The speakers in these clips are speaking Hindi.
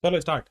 चलो स्टार्ट।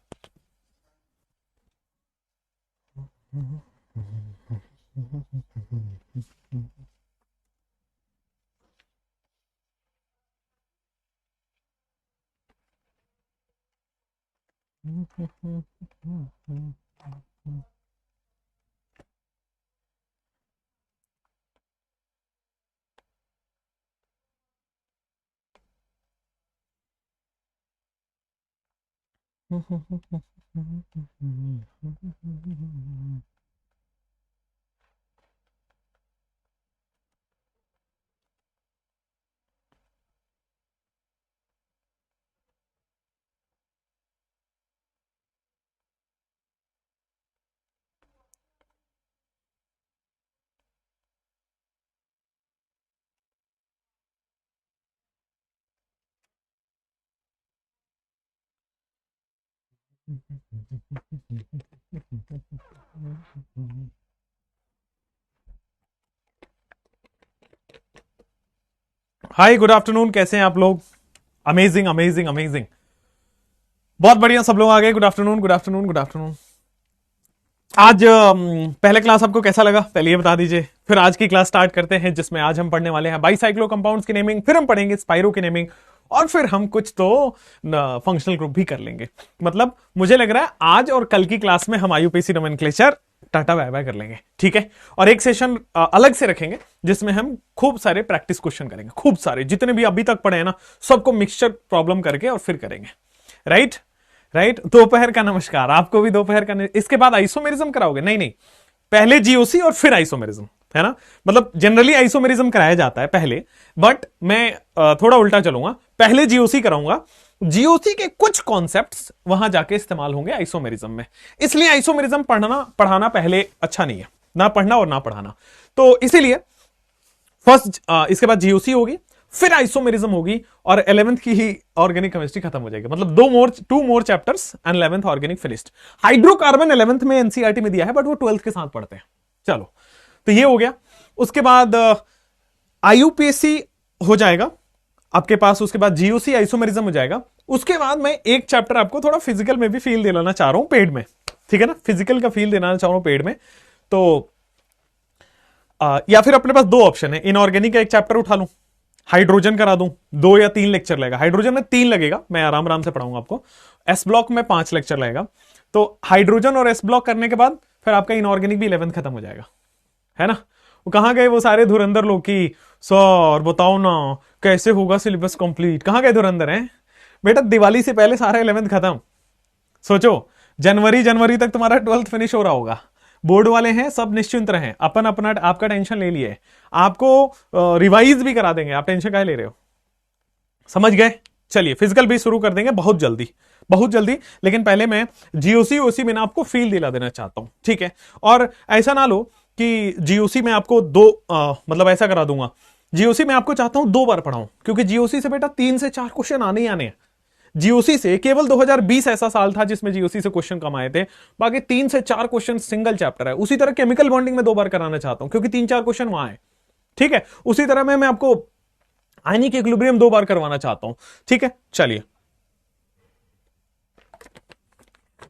हाय, गुड आफ्टरनून। कैसे हैं आप लोग? अमेजिंग अमेजिंग अमेजिंग, बहुत बढ़िया। सब लोग आ गए। Good afternoon, good afternoon, good afternoon. आज पहले क्लास आपको कैसा लगा, पहले ये बता दीजिए। फिर आज की क्लास स्टार्ट करते हैं, जिसमें आज हम पढ़ने वाले हैं बाईसाइक्लो कंपाउंड्स की नेमिंग, फिर हम पढ़ेंगे स्पाइरो की नेमिंग, और फिर हम कुछ तो फंक्शनल ग्रुप भी कर लेंगे। मतलब मुझे लग रहा है आज और कल की क्लास में हम IUPAC nomenclature tata bye bye कर लेंगे, ठीक है। और एक सेशन अलग से रखेंगे जिसमें हम खूब सारे प्रैक्टिस क्वेश्चन करेंगे, खूब सारे जितने भी अभी तक पढ़े हैं ना, सबको मिक्सचर प्रॉब्लम करके और फिर करेंगे। Right right. दोपहर का नमस्कार, आपको भी दोपहर का। इसके बाद आइसोमेरिज्म कराओगे? नहीं नहीं, पहले जीओसी और फिर आइसोमेरिज्म, है ना। मतलब जनरली आइसोमेरिज्म कराया जाता है पहले, बट मैं थोड़ा उल्टा चलूंगा। पहले जीओसी कराऊंगा, जीओसी के कुछ कॉन्सेप्ट्स वहां जाके इस्तेमाल होंगे आइसोमेरिज्म में। इसलिए आइसोमेरिज्म पढ़ाना पहले अच्छा नहीं है, ना पढ़ना और ना पढ़ाना। तो इसीलिए फर्स्ट इसके बाद जीओसी होगी, फिर आइसोमेरिज्म होगी, और 11th की ही ऑर्गेनिक केमिस्ट्री खत्म हो जाएगी। मतलब two more chapters and 11th organic finished. Hydrocarbon 11th में एनसीईआरटी में दिया है, बट वो 12th के साथ पढ़ते हैं। चलो, तो ये हो गया। उसके बाद आईयूपीएससी हो जाएगा आपके पास, उसके बाद जीओसी आइसोमेरिज्म हो जाएगा। उसके बाद मैं एक चैप्टर आपको थोड़ा फिजिकल में भी फील दिलाना चाह रहा हूं, पेड़ में, ठीक है ना। फिजिकल का फील देना चाह रहा हूं पेड़ में। तो या फिर अपने पास दो ऑप्शन है, इनऑर्गेनिक का एक चैप्टर उठा लूं, हाइड्रोजन करा दूं, 2 या 3 लेक्चर लगेगा। हाइड्रोजन में 3 लगेगा, मैं आराम आराम से पढ़ाऊंगा आपको। एस ब्लॉक में 5 लेक्चर लगेगा। तो हाइड्रोजन और एस ब्लॉक करने के बाद फिर आपका इनऑर्गेनिक भी 11th खत्म हो जाएगा, है ना। वो कहां गए वो सारे धुरंधर लोग की, सर बताओ ना कैसे होगा सिलेबस कंप्लीट? कहां गए धुरंधर हैं बेटा? दिवाली से पहले सारा 11th खत्म। सोचो, जनवरी जनवरी तक तुम्हारा 12th फिनिश हो रहा होगा। बोर्ड वाले हैं सब निश्चिंत रहें, अपन अपना आपका टेंशन ले लिए, आपको रिवाइज भी करा देंगे, आप टेंशन काहे ले रहे हो? समझ गए? चलिए, फिजिकल भी शुरू कर देंगे बहुत जल्दी, बहुत जल्दी। लेकिन पहले मैं जीओसी ओसी में ना आपको फील दिला देना चाहता हूं, ठीक है। और ऐसा ना लो कि जीओसी में आपको मतलब ऐसा करा दूंगा, जीओसी में आपको चाहता हूं 2 बार पढ़ाऊं, क्योंकि जीओसी से बेटा 3 से 4 क्वेश्चन आने ही आने हैं। जीओसी से केवल 2020 ऐसा साल था जिसमें जीओसी से क्वेश्चन कम आए थे, बाकी 3 से 4 क्वेश्चन सिंगल चैप्टर है। उसी तरह केमिकल बॉन्डिंग में 2 बार कराना चाहता हूं, क्योंकि 3-4 क्वेश्चन वहां है, ठीक है। उसी तरह मैं आपको आयनिक इक्विलिब्रियम 2 बार करवाना चाहता हूं, ठीक है। चलिए,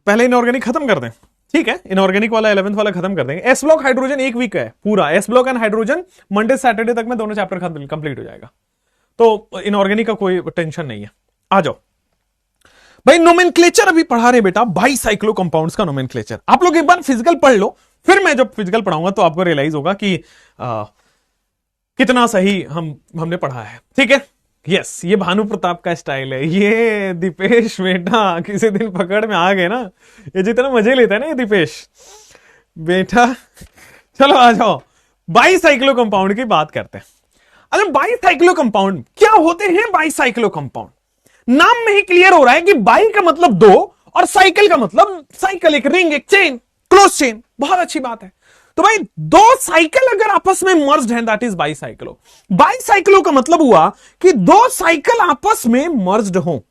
पहले इनऑर्गेनिक खत्म कर दें, ठीक है। इनऑर्गेनिक वाला 11th वाला खत्म कर देंगे। एस ब्लॉक हाइड्रोजन एक वीक है पूरा, S block and hydrogen Monday Saturday तक में दोनों चैप्टर कंप्लीट हो जाएगा। तो इनऑर्गेनिक का कोई टेंशन नहीं है। आ जाओ भाई, नोमेनक्लेचर अभी पढ़ा रहे बेटा, बाईसाइक्लो कंपाउंड्स का नोमेनक्लेचर। आप लोग एक बार फिजिकल पढ़ लो, फिर मैं जब फिजिकल पढ़ाऊंगा तो आपको रियलाइज होगा कि कितना सही हमने पढ़ा है, ठीक है। यस, ये भानु प्रताप का स्टाइल है। ये दीपेश बेटा किसी दिन पकड़ में आ गए ना, ये जितना मजे लेता है ना ये दीपेश बेटा। चलो आ जाओ, बाईसाइक्लो कंपाउंड की बात करते हैं। अच्छा, बाईसाइक्लो कंपाउंड क्या होते हैं? बाईसाइक्लो कंपाउंड नाम में ही क्लियर हो रहा है कि बाई का मतलब 2 और साइकिल का मतलब साइकिल, एक रिंग, एक चेन, क्लोज चेन। बहुत अच्छी बात है। तो भाई 2 साइकिल अगर आपस में मर्ज्ड हैं, दैट इज बाईसाइक्लो। बाईसाइक्लो का मतलब हुआ कि 2 साइकिल आपस में मर्ज्ड हो।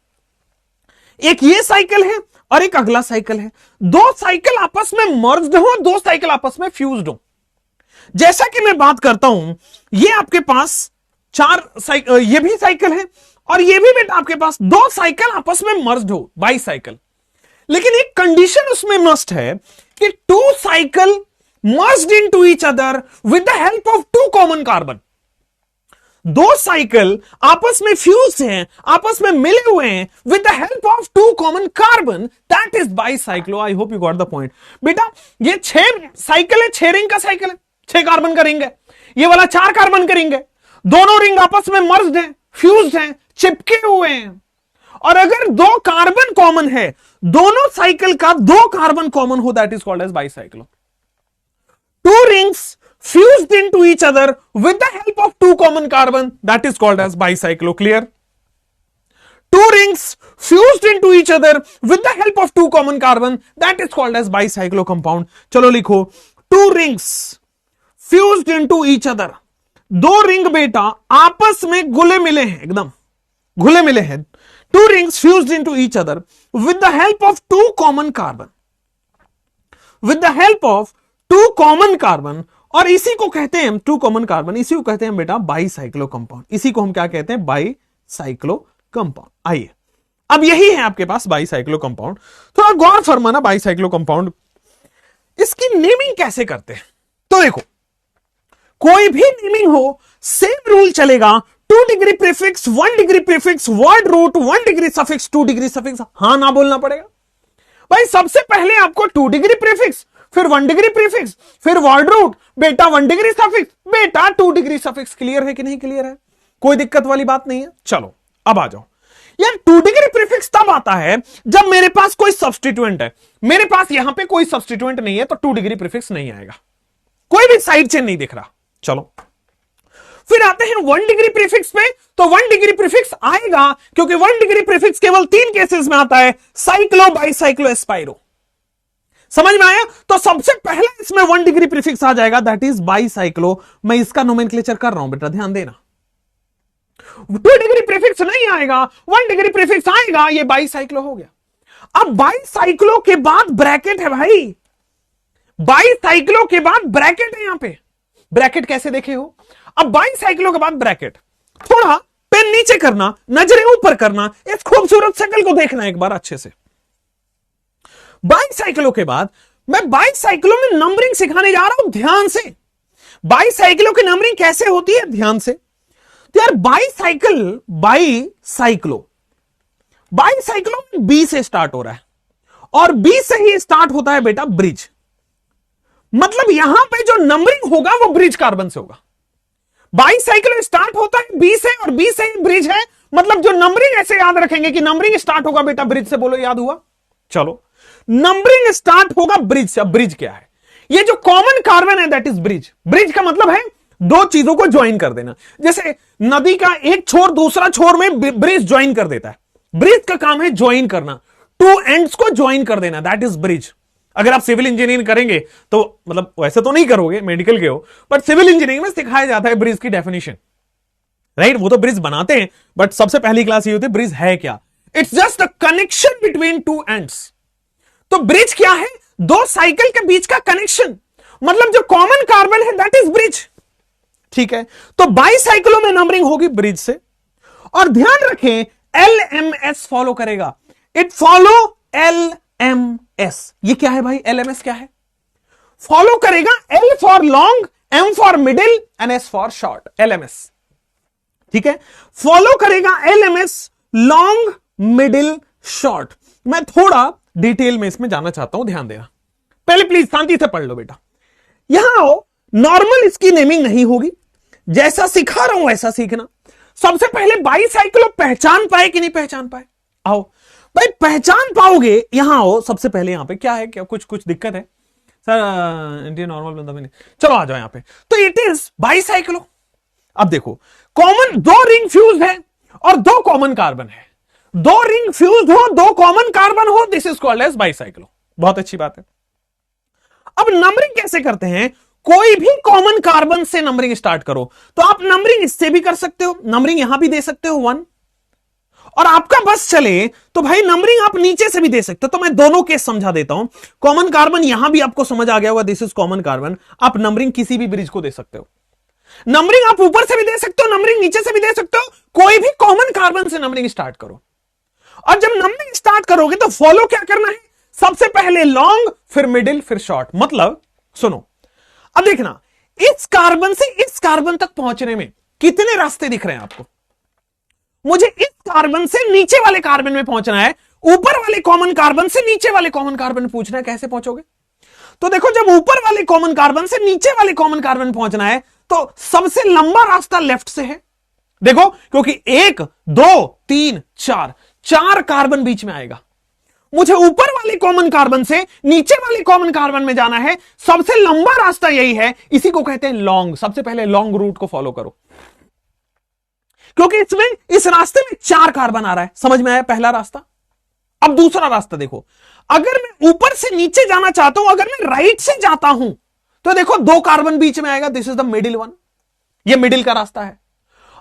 एक ये साइकिल है और एक अगला साइकिल है। 2 साइकिल आपस में मर्ज्ड हो, 2 साइकिल आपस में फ्यूज्ड हो। जैसा कि मैं बात करता हूं, ये आपके पास 4 साइकिल, ये भी साइकिल है और ये भी बेटा आपके पास 2 साइकिल आपस में मर्ज्ड हो, बाईसाइकिल। लेकिन एक कंडीशन उसमें मस्ट है कि two cycle merged into each other with the help of two common carbon. दो साइकिल आपस में फ्यूज हैं, आपस में मिले हुए हैं with the help of two common carbon, that is bicyclo. I hope you got the point. बेटा ये 6 साइकिल है, 6 रिंग का साइकिल है, 6 कार्बन का रिंग है, ये वाला 4 कार्बन का रिंग है। दोनों रिंग आपस में मर्ज्ड हैं, फ्यूज्ड हैं, चिपके हुए हैं। और अगर 2 कार्बन कॉमन है, दोनों साइकिल का 2 कार्बन कॉमन हो, that is called as bicyclo. Two rings fused into each other with the help of 2 common carbon, that is called as bicyclo. Clear? 2 rings fused into each other with the help of 2 common carbon, that is called as bicyclo compound. चलो लिखो 2 rings fused into each other। 2 ring बेटा आपस में घुले मिले हैं, एकदम घुले मिले हैं। 2 rings fused into each other with the help of 2 common carbon, with the help of 2 common carbon. और इसी को कहते हैं हम 2 कॉमन कार्बन, इसी को कहते हैं बेटा बाईसाइक्लो कंपाउंड। इसी को हम क्या कहते हैं? Bicyclo compound. आइए अब यही है आपके पास बाईसाइक्लो कंपाउंड। थोड़ा गौर फरमाना, बाईसाइक्लो कंपाउंड इसकी नेमिंग कैसे करते हैं। तो देखो कोई भी नेमिंग हो, सेम रूल चलेगा। 2 degree prefix, 1 degree prefix, word root, 1 degree suffix, 2 degree suffix, हां ना बोलना पड़ेगा भाई। सबसे पहले आपको 2 डिग्री प्रीफिक्स, फिर 1 डिग्री प्रीफिक्स, फिर वर्ड रूट, बेटा 1 डिग्री सफिक्स, बेटा 2 डिग्री सफिक्स। क्लियर है कि नहीं क्लियर है? कोई दिक्कत वाली बात नहीं है। चलो अब आ जाओ यार। 2 डिग्री प्रीफिक्स तब आता है जब मेरे पास कोई सब्स्टिट्यूएंट है। मेरे पास यहां पे कोई सब्स्टिट्यूएंट नहीं है तो 2 डिग्री प्रीफिक्स नहीं आएगा, कोई भी साइड चेन नहीं दिख रहा। चलो फिर आते हैं 1 डिग्री प्रीफिक्स पे, तो 1 डिग्री प्रीफिक्स आएगा क्योंकि 1 डिग्री प्रीफिक्स केवल 3 केसेस में आता है, साइक्लो, बाईसाइक्लो, एस्पाइरो। समझ में आया? तो सबसे पहले इसमें 1 डिग्री प्रीफिक्स आ जाएगा, दैट इज बाईसाइक्लो। मैं इसका नोमेनक्लेचर कर रहा हूं बेटा, ध्यान देना। 2 डिग्री प्रीफिक्स नहीं आएगा, 1 डिग्री प्रीफिक्स आएगा, ये बाईसाइक्लो हो गया। अब बाईसाइक्लो के बाद ब्रैकेट है भाई, बाईसाइक्लो के बाद ब्रैकेट है। यहां पे ब्रैकेट कैसे देखे हो? अब बाईसाइक्लो के बाद ब्रैकेट। थोड़ा पेन नीचे करना, नजरें ऊपर करना, इस खूबसूरत शक्ल को देखना एक बार अच्छे से। बाईसाइक्लो के बाद मैं बाईसाइक्लो में नंबरिंग सिखाने जा रहा हूं, ध्यान से। बाईसाइक्लो की नंबरिंग कैसे होती है, ध्यान से। तो यार बाईसाइक्लो बी से स्टार्ट हो रहा है और बी से ही स्टार्ट होता है बेटा ब्रिज। मतलब यहां पे जो नंबरिंग होगा वो ब्रिज कार्बन से होगा। बाईसाइक्लो स्टार्ट होता है बी से और बी से ही ब्रिज है। मतलब जो नंबरिंग ऐसे याद रखेंगे कि नंबरिंग स्टार्ट होगा बेटा ब्रिज से। बोलो याद हुआ? चलो नंबरिंग स्टार्ट होगा ब्रिज से। अब ब्रिज क्या है? ये जो कॉमन कार्बन है दैट इज ब्रिज। ब्रिज का मतलब है 2 चीजों को ज्वाइन कर देना। जैसे नदी का एक छोर दूसरा छोर में ब्रिज ज्वाइन कर देता है। ब्रिज का काम है ज्वाइन करना, 2 एंड्स को ज्वाइन कर देना, दैट इज ब्रिज। अगर आप सिविल इंजीनियरिंग करेंगे तो मतलब वैसे तो नहीं करोगे, मेडिकल के हो, बट सिविल इंजीनियरिंग में सिखाया जाता है ब्रिज की डेफिनेशन, राइट? वो तो ब्रिज बनाते हैं बट सबसे पहली क्लास ये होती है ब्रिज है क्या। It's just a connection between 2 ends. तो ब्रिज क्या है? 2 साइकिल के बीच का कनेक्शन, मतलब जो कॉमन कार्बन है दैट इज ब्रिज। ठीक है, तो बाईसाइक्लो में नंबरिंग होगी ब्रिज से। और ध्यान रखें LMS फॉलो करेगा, इट फॉलो LMS। ये क्या है भाई? LMS क्या है? फॉलो करेगा L for long, M for middle and S for short, LMS। ठीक है, फॉलो करेगा LMS, लॉन्ग, मिडिल, शॉर्ट। मैं थोड़ा डिटेल में इसमें जाना चाहता हूं, ध्यान देना। पहले प्लीज शांति से पढ़ लो बेटा। यहां आओ, नॉर्मल इसकी नेमिंग नहीं होगी, जैसा सिखा रहा हूं वैसा सीखना। सबसे पहले बाईसाइक्लो पहचान पाए कि नहीं पहचान पाए? आओ भाई पहचान पाओगे। यहां आओ, सबसे पहले यहां पे क्या है, क्या कुछ दिक्कत है सर? इंडियन नॉर्मल बंदा में चलो आ जाओ यहां पे। तो इट इज बाईसाइक्लो। अब देखो कॉमन 2 रिंग फ्यूज है और 2 कॉमन कार्बन है। 2 रिंग फ्यूज हो, 2 कॉमन कार्बन हो, this is called as bicyclo. बहुत अच्छी बात है। अब नंबरिंग कैसे करते हैं? कोई भी कॉमन कार्बन से नंबरिंग स्टार्ट करो। तो आप नंबरिंग इससे भी कर सकते हो, नंबरिंग यहां भी दे सकते हो 1, और आपका बस चले तो भाई नंबरिंग आप नीचे से भी दे सकते हो। तो मैं दोनों केस समझा देता हूं। कॉमन कार्बन यहां भी आपको समझ आ गया होगा, दिस इज कॉमन कार्बन। आप नंबरिंग किसी भी ब्रिज को दे सकते हो। नंबरिंग आप ऊपर से भी दे सकते हो, नंबरिंग नीचे से भी दे सकते हो। कोई भी कॉमन कार्बन से नंबरिंग स्टार्ट करो। और जब नंबरिंग स्टार्ट करोगे तो फॉलो क्या करना है? सबसे पहले लॉन्ग, फिर मिडिल, फिर शॉर्ट। मतलब सुनो, अब देखना, इस कार्बन से इस कार्बन तक पहुंचने में कितने रास्ते दिख रहे हैं आपको? मुझे इस कार्बन से नीचे वाले कार्बन में पहुंचना है, ऊपर वाले कॉमन कार्बन से नीचे वाले कॉमन कार्बन में पूछना है कैसे पहुंचोगे? तो देखो, जब ऊपर वाले कॉमन कार्बन से नीचे वाले कॉमन कार्बन में पहुंचना है तो सबसे लंबा रास्ता लेफ्ट से है। देखो, क्योंकि 1 2 3 4 4 कार्बन बीच में आएगा। मुझे ऊपर वाले कॉमन कार्बन से नीचे वाले कॉमन कार्बन में जाना है, सबसे लंबा रास्ता यही है, इसी को कहते हैं लॉन्ग। सबसे पहले लॉन्ग रूट को फॉलो करो, क्योंकि इसमें इस रास्ते में 4 कार्बन आ रहा है। समझ में आया पहला रास्ता? अब दूसरा रास्ता देखो, अगर मैं ऊपर से नीचे जाना चाहता हूं, अगर मैं राइट से जाता हूं तो देखो 2 कार्बन बीच में आएगा, this is the middle one, ये मिडिल का रास्ता है।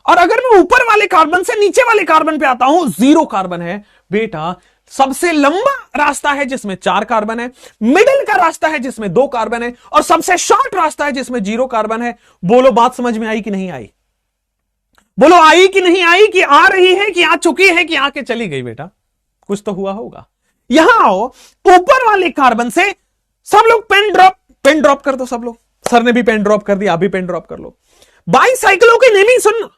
और अगर मैं ऊपर वाले कार्बन से नीचे वाले कार्बन पे आता हूं, 0 कार्बन है बेटा। सबसे लंबा रास्ता है जिसमें 4 कार्बन है, मिडिल का रास्ता है जिसमें 2 कार्बन है, और सबसे शॉर्ट रास्ता है जिसमें 0 कार्बन है। बोलो, बात समझ में आई कि नहीं आई? बोलो, आई कि नहीं आई? कि आ रही है, कि आ चुकी है, कि आके चली गई? बेटा कुछ तो हुआ होगा। यहां आओ, ऊपर वाले कार्बन से सब लोग पेन ड्रॉप कर दो। सब लोग, सर ने भी पेन ड्रॉप कर दिया, आप भी पेन ड्रॉप कर लो। बाईसाइकिलों की नेमिंग सुनना,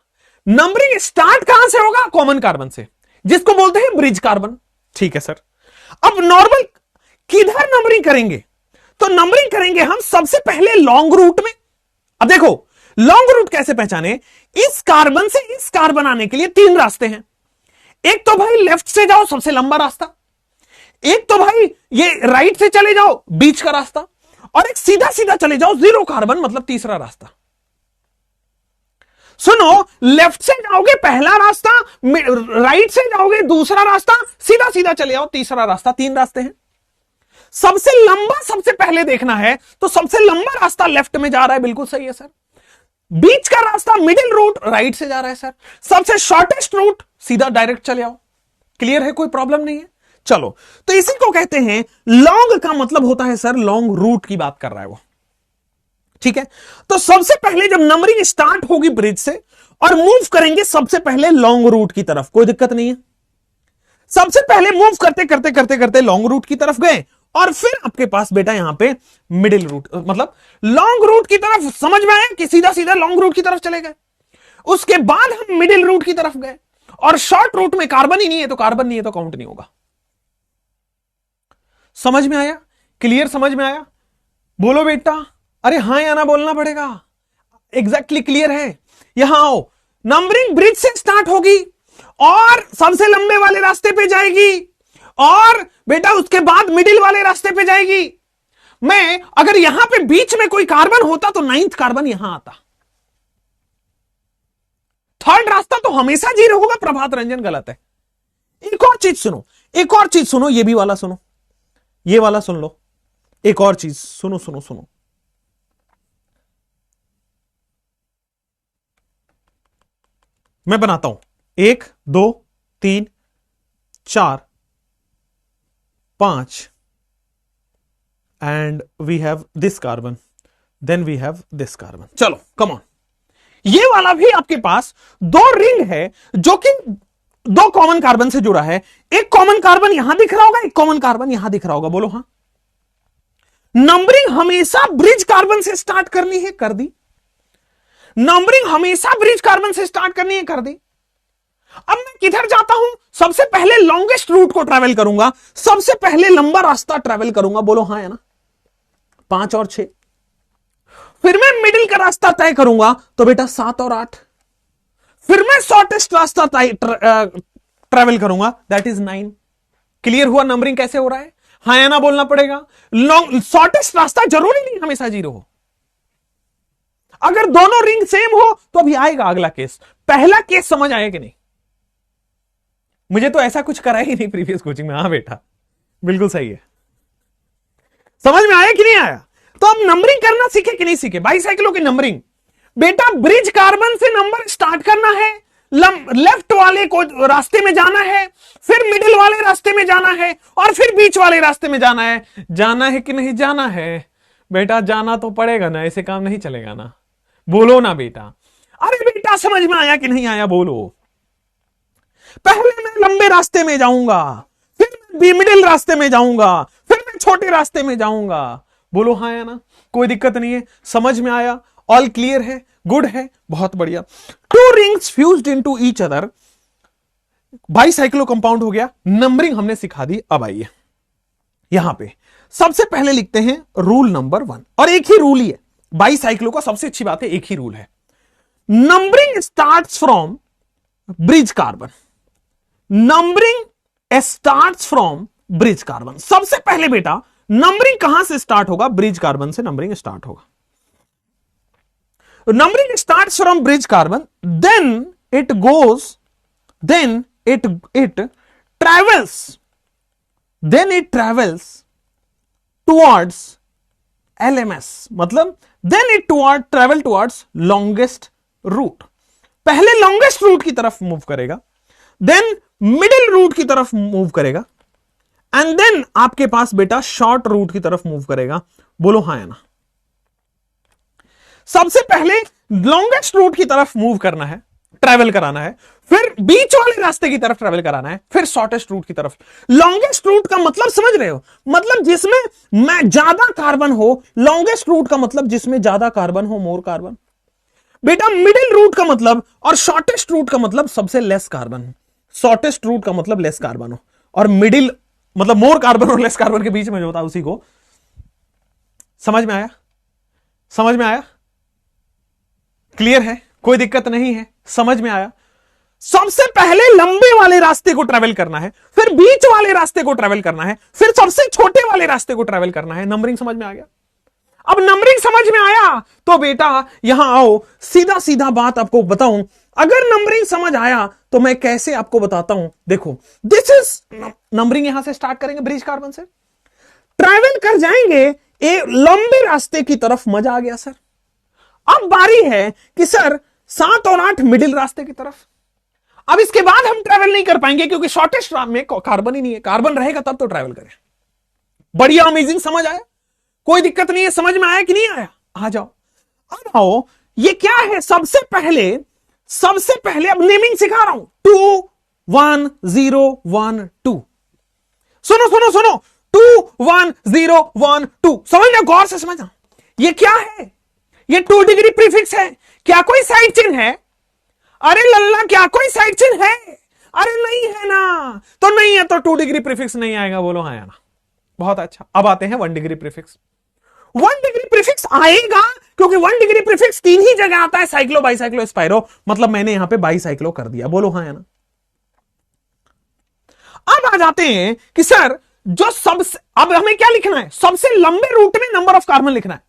नंबरिंग स्टार्ट कहां से होगा? कॉमन कार्बन से, जिसको बोलते हैं ब्रिज कार्बन। ठीक है सर। अब नॉर्मल किधर नंबरिंग करेंगे? तो नंबरिंग करेंगे हम सबसे पहले लॉन्ग रूट में। अब देखो, लॉन्ग रूट कैसे पहचाने? इस कार्बन से इस कार्बन आने के लिए 3 रास्ते हैं। एक तो भाई लेफ्ट से जाओ, सबसे लंबा रास्ता। एक तो भाई ये राइट से चले जाओ, बीच का रास्ता। और एक सीधा सीधा चले जाओ, 0 कार्बन, मतलब तीसरा रास्ता। सुनो, लेफ्ट से जाओगे पहला रास्ता, राइट से जाओगे दूसरा रास्ता, सीधा सीधा चले जाओ तीसरा रास्ता। 3 रास्ते हैं। सबसे लंबा सबसे पहले देखना है तो सबसे लंबा रास्ता लेफ्ट में जा रहा है, बिल्कुल सही है सर। बीच का रास्ता मिडिल रूट राइट से जा रहा है सर। सबसे शॉर्टेस्ट रूट सीधा डायरेक्ट चले आओ। क्लियर है? कोई प्रॉब्लम नहीं है? चलो, तो इसी को कहते हैं लॉन्ग। का मतलब होता है सर, लॉन्ग रूट की बात कर रहा है वो। ठीक है, तो सबसे पहले जब नंबरिंग स्टार्ट होगी ब्रिज से और मूव करेंगे सबसे पहले लॉन्ग रूट की तरफ, कोई दिक्कत नहीं है। सबसे पहले मूव करते करते करते करते लॉन्ग रूट की तरफ गए, और फिर आपके पास बेटा यहां पे मिडिल रूट, मतलब लॉन्ग रूट की तरफ। समझ में आया कि सीधा सीधा लॉन्ग रूट की तरफ चले गए। उसके बाद हम मिडिल रूट की तरफ गए, और शॉर्ट रूट में कार्बन ही नहीं है, तो कार्बन नहीं है तो काउंट नहीं होगा। समझ में आया? क्लियर? समझ में आया? बोलो बेटा। अरे हां या ना बोलना पड़ेगा। एग्जैक्टली क्लियर है? यहां आओ, नंबरिंग ब्रिज से स्टार्ट होगी और सबसे लंबे वाले रास्ते पे जाएगी, और बेटा उसके बाद मिडिल वाले रास्ते पे जाएगी। मैं अगर यहां पे बीच में कोई कार्बन होता तो 9th कार्बन यहां आता। थर्ड रास्ता तो हमेशा 0 होगा। प्रभात रंजन गलत है। एक और चीज सुनो, एक और चीज सुनो, ये भी वाला सुनो, ये वाला सुन लो। एक और चीज सुनो सुनो सुनो, मैं बनाता हूं। 1 2 3 4 5 and we have this carbon, then we have this carbon. चलो कम ऑन, ये वाला भी आपके पास 2 रिंग है जो कि 2 कॉमन कार्बन से जुड़ा है। एक कॉमन कार्बन यहां दिख रहा होगा, एक कॉमन कार्बन यहां दिख रहा होगा। बोलो हां। नंबरिंग हमेशा ब्रिज कार्बन से स्टार्ट करनी है, कर दी। नंबरिंग हमेशा ब्रिज कार्बन से स्टार्ट करनी है, कर दी। अब मैं किधर जाता हूं? सबसे पहले लॉन्गेस्ट रूट को ट्रैवल करूंगा, सबसे पहले लंबा रास्ता ट्रैवल करूंगा। बोलो हां या ना? 5 और 6। फिर मैं मिडिल का रास्ता तय करूंगा, तो बेटा 7 और 8। फिर मैं शॉर्टेस्ट रास्ता ट्रैवल करूंगा, दैट इज 9। क्लियर हुआ नंबरिंग कैसे हो रहा है? हां या ना बोलना पड़ेगा। शॉर्टेस्ट रास्ता जरूरी नहीं हमेशा 0 हो। अगर दोनों रिंग सेम हो तो अभी आएगा अगला केस। पहला केस समझ आया कि नहीं? मुझे तो ऐसा कुछ करा ही नहीं प्रीवियस कोचिंग में। हाँ बेटा, बिल्कुल सही है। समझ में आया कि नहीं आया? तो अब नंबरिंग करना सीखे कि नहीं सीखे? बाईसाइकिलों की नंबरिंग बेटा, ब्रिज कार्बन से नंबर स्टार्ट करना है, लेफ्ट वाले को रास्ते में जाना है, फिर मिडिल वाले रास्ते में जाना है, और फिर बीच वाले रास्ते में जाना है। जाना है कि नहीं जाना है? बेटा जाना तो पड़ेगा ना, ऐसे काम नहीं चलेगा ना। बोलो ना बेटा। अरे बेटा समझ में आया कि नहीं आया? बोलो। पहले मैं लंबे रास्ते में जाऊंगा, फिर मैं मिडिल रास्ते में जाऊंगा, छोटे रास्ते में जाऊंगा। बोलो हाँ या ना, कोई दिक्कत नहीं है, समझ में आया, ऑल क्लियर है, गुड है, बहुत बढ़िया। To rings fused into each other, bicyclo compound हो गया, नंबरिंग हमने सिखा दी। अब आइए यहां पे सबसे पहले लिखते हैं रूल नंबर 1, और एक ही रूल ही है बाईसाइक्लो का, सबसे अच्छी बात है एक ही रूल है। Numbering starts from bridge carbon, numbering starts from bridge carbon. सबसे पहले बेटा नंबरिंग कहां से स्टार्ट होगा? ब्रिज कार्बन से नंबरिंग स्टार्ट होगा। Numbering starts from bridge carbon, then it goes, then it travels towards LMS, मतलब then it travel towards longest route। पहले longest route की तरफ मूव करेगा, then middle route की तरफ मूव करेगा, and then आपके पास बेटा short route की तरफ मूव करेगा। बोलो हाँ या ना। सबसे पहले longest route की तरफ मूव करना है, ट्रैवल कराना है, फिर बीच वाले रास्ते की तरफ ट्रैवल कराना है, फिर शॉर्टेस्ट रूट की तरफ। लॉन्गेस्ट रूट का मतलब समझ रहे हो? मतलब जिसमें ज्यादा कार्बन हो। लॉन्गेस्ट रूट का मतलब जिसमें ज्यादा कार्बन हो, मोर कार्बन। बेटा मिडिल रूट का मतलब और शॉर्टेस्ट रूट का मतलब सबसे लेस कार्बन। शॉर्टेस्ट रूट का मतलब लेस कार्बन हो, और मिडिल मतलब मोर कार्बन और लेस कार्बन के बीच में जो होता है उसी को। समझ में आया? समझ में आया? क्लियर है? कोई दिक्कत नहीं है? समझ में आया? सबसे पहले लंबे वाले रास्ते को ट्रैवल करना है, फिर बीच वाले रास्ते को ट्रैवल करना है, फिर सबसे छोटे वाले रास्ते को ट्रैवल करना है। नंबरिंग समझ में आ गया? अब नंबरिंग समझ में आया तो बेटा यहां आओ, सीधा सीधा बात आपको बताऊं। अगर नंबरिंग समझ आया तो मैं कैसे आपको बताता हूं। देखो, दिस इज नंबरिंग, यहां से स्टार्ट करेंगे ब्रिज कार्बन से, ट्रैवल कर जाएंगे एक लंबे रास्ते की तरफ। मजा आ गया सर? अब बारी है कि सर 7 और 8 मिडिल रास्ते की तरफ। अब इसके बाद हम ट्रैवल नहीं कर पाएंगे क्योंकि शॉर्टेस्ट रास्ते में कार्बन ही नहीं है। कार्बन रहेगा तब तो ट्रैवल करें। बढ़िया, अमेजिंग, समझ आया? कोई दिक्कत नहीं है? समझ में आया कि नहीं आया? आ जाओ। अब आओ, ये क्या है? सबसे पहले अब नेमिंग सिखा रहा हूं। 2 1 0 1 2। सुनो सुनो सुनो, 2 1 0 1 2। समझना, गौर से समझना। ये क्या है? ये 2 डिग्री प्रीफिक्स है। क्या कोई साइड चिन्ह है? अरे लल्ला, क्या कोई साइड चिन्ह है? अरे नहीं है ना, तो नहीं है तो 2 डिग्री प्रीफिक्स नहीं आएगा। बोलो हाँ या ना। बहुत अच्छा। अब आते हैं 1 डिग्री प्रीफिक्स। 1 डिग्री प्रीफिक्स आएगा क्योंकि 1 डिग्री प्रीफिक्स 3 ही जगह आता है, साइक्लो, बाईसाइक्लो, स्पाइरो। मतलब मैंने यहां पे बाईसाइक्लो कर दिया। बोलो हाँ या ना। अब आ जाते हैं कि सर जो सबसे, अब हमें क्या लिखना है? सबसे लंबे रूट में नंबर ऑफ कार्बन लिखना है।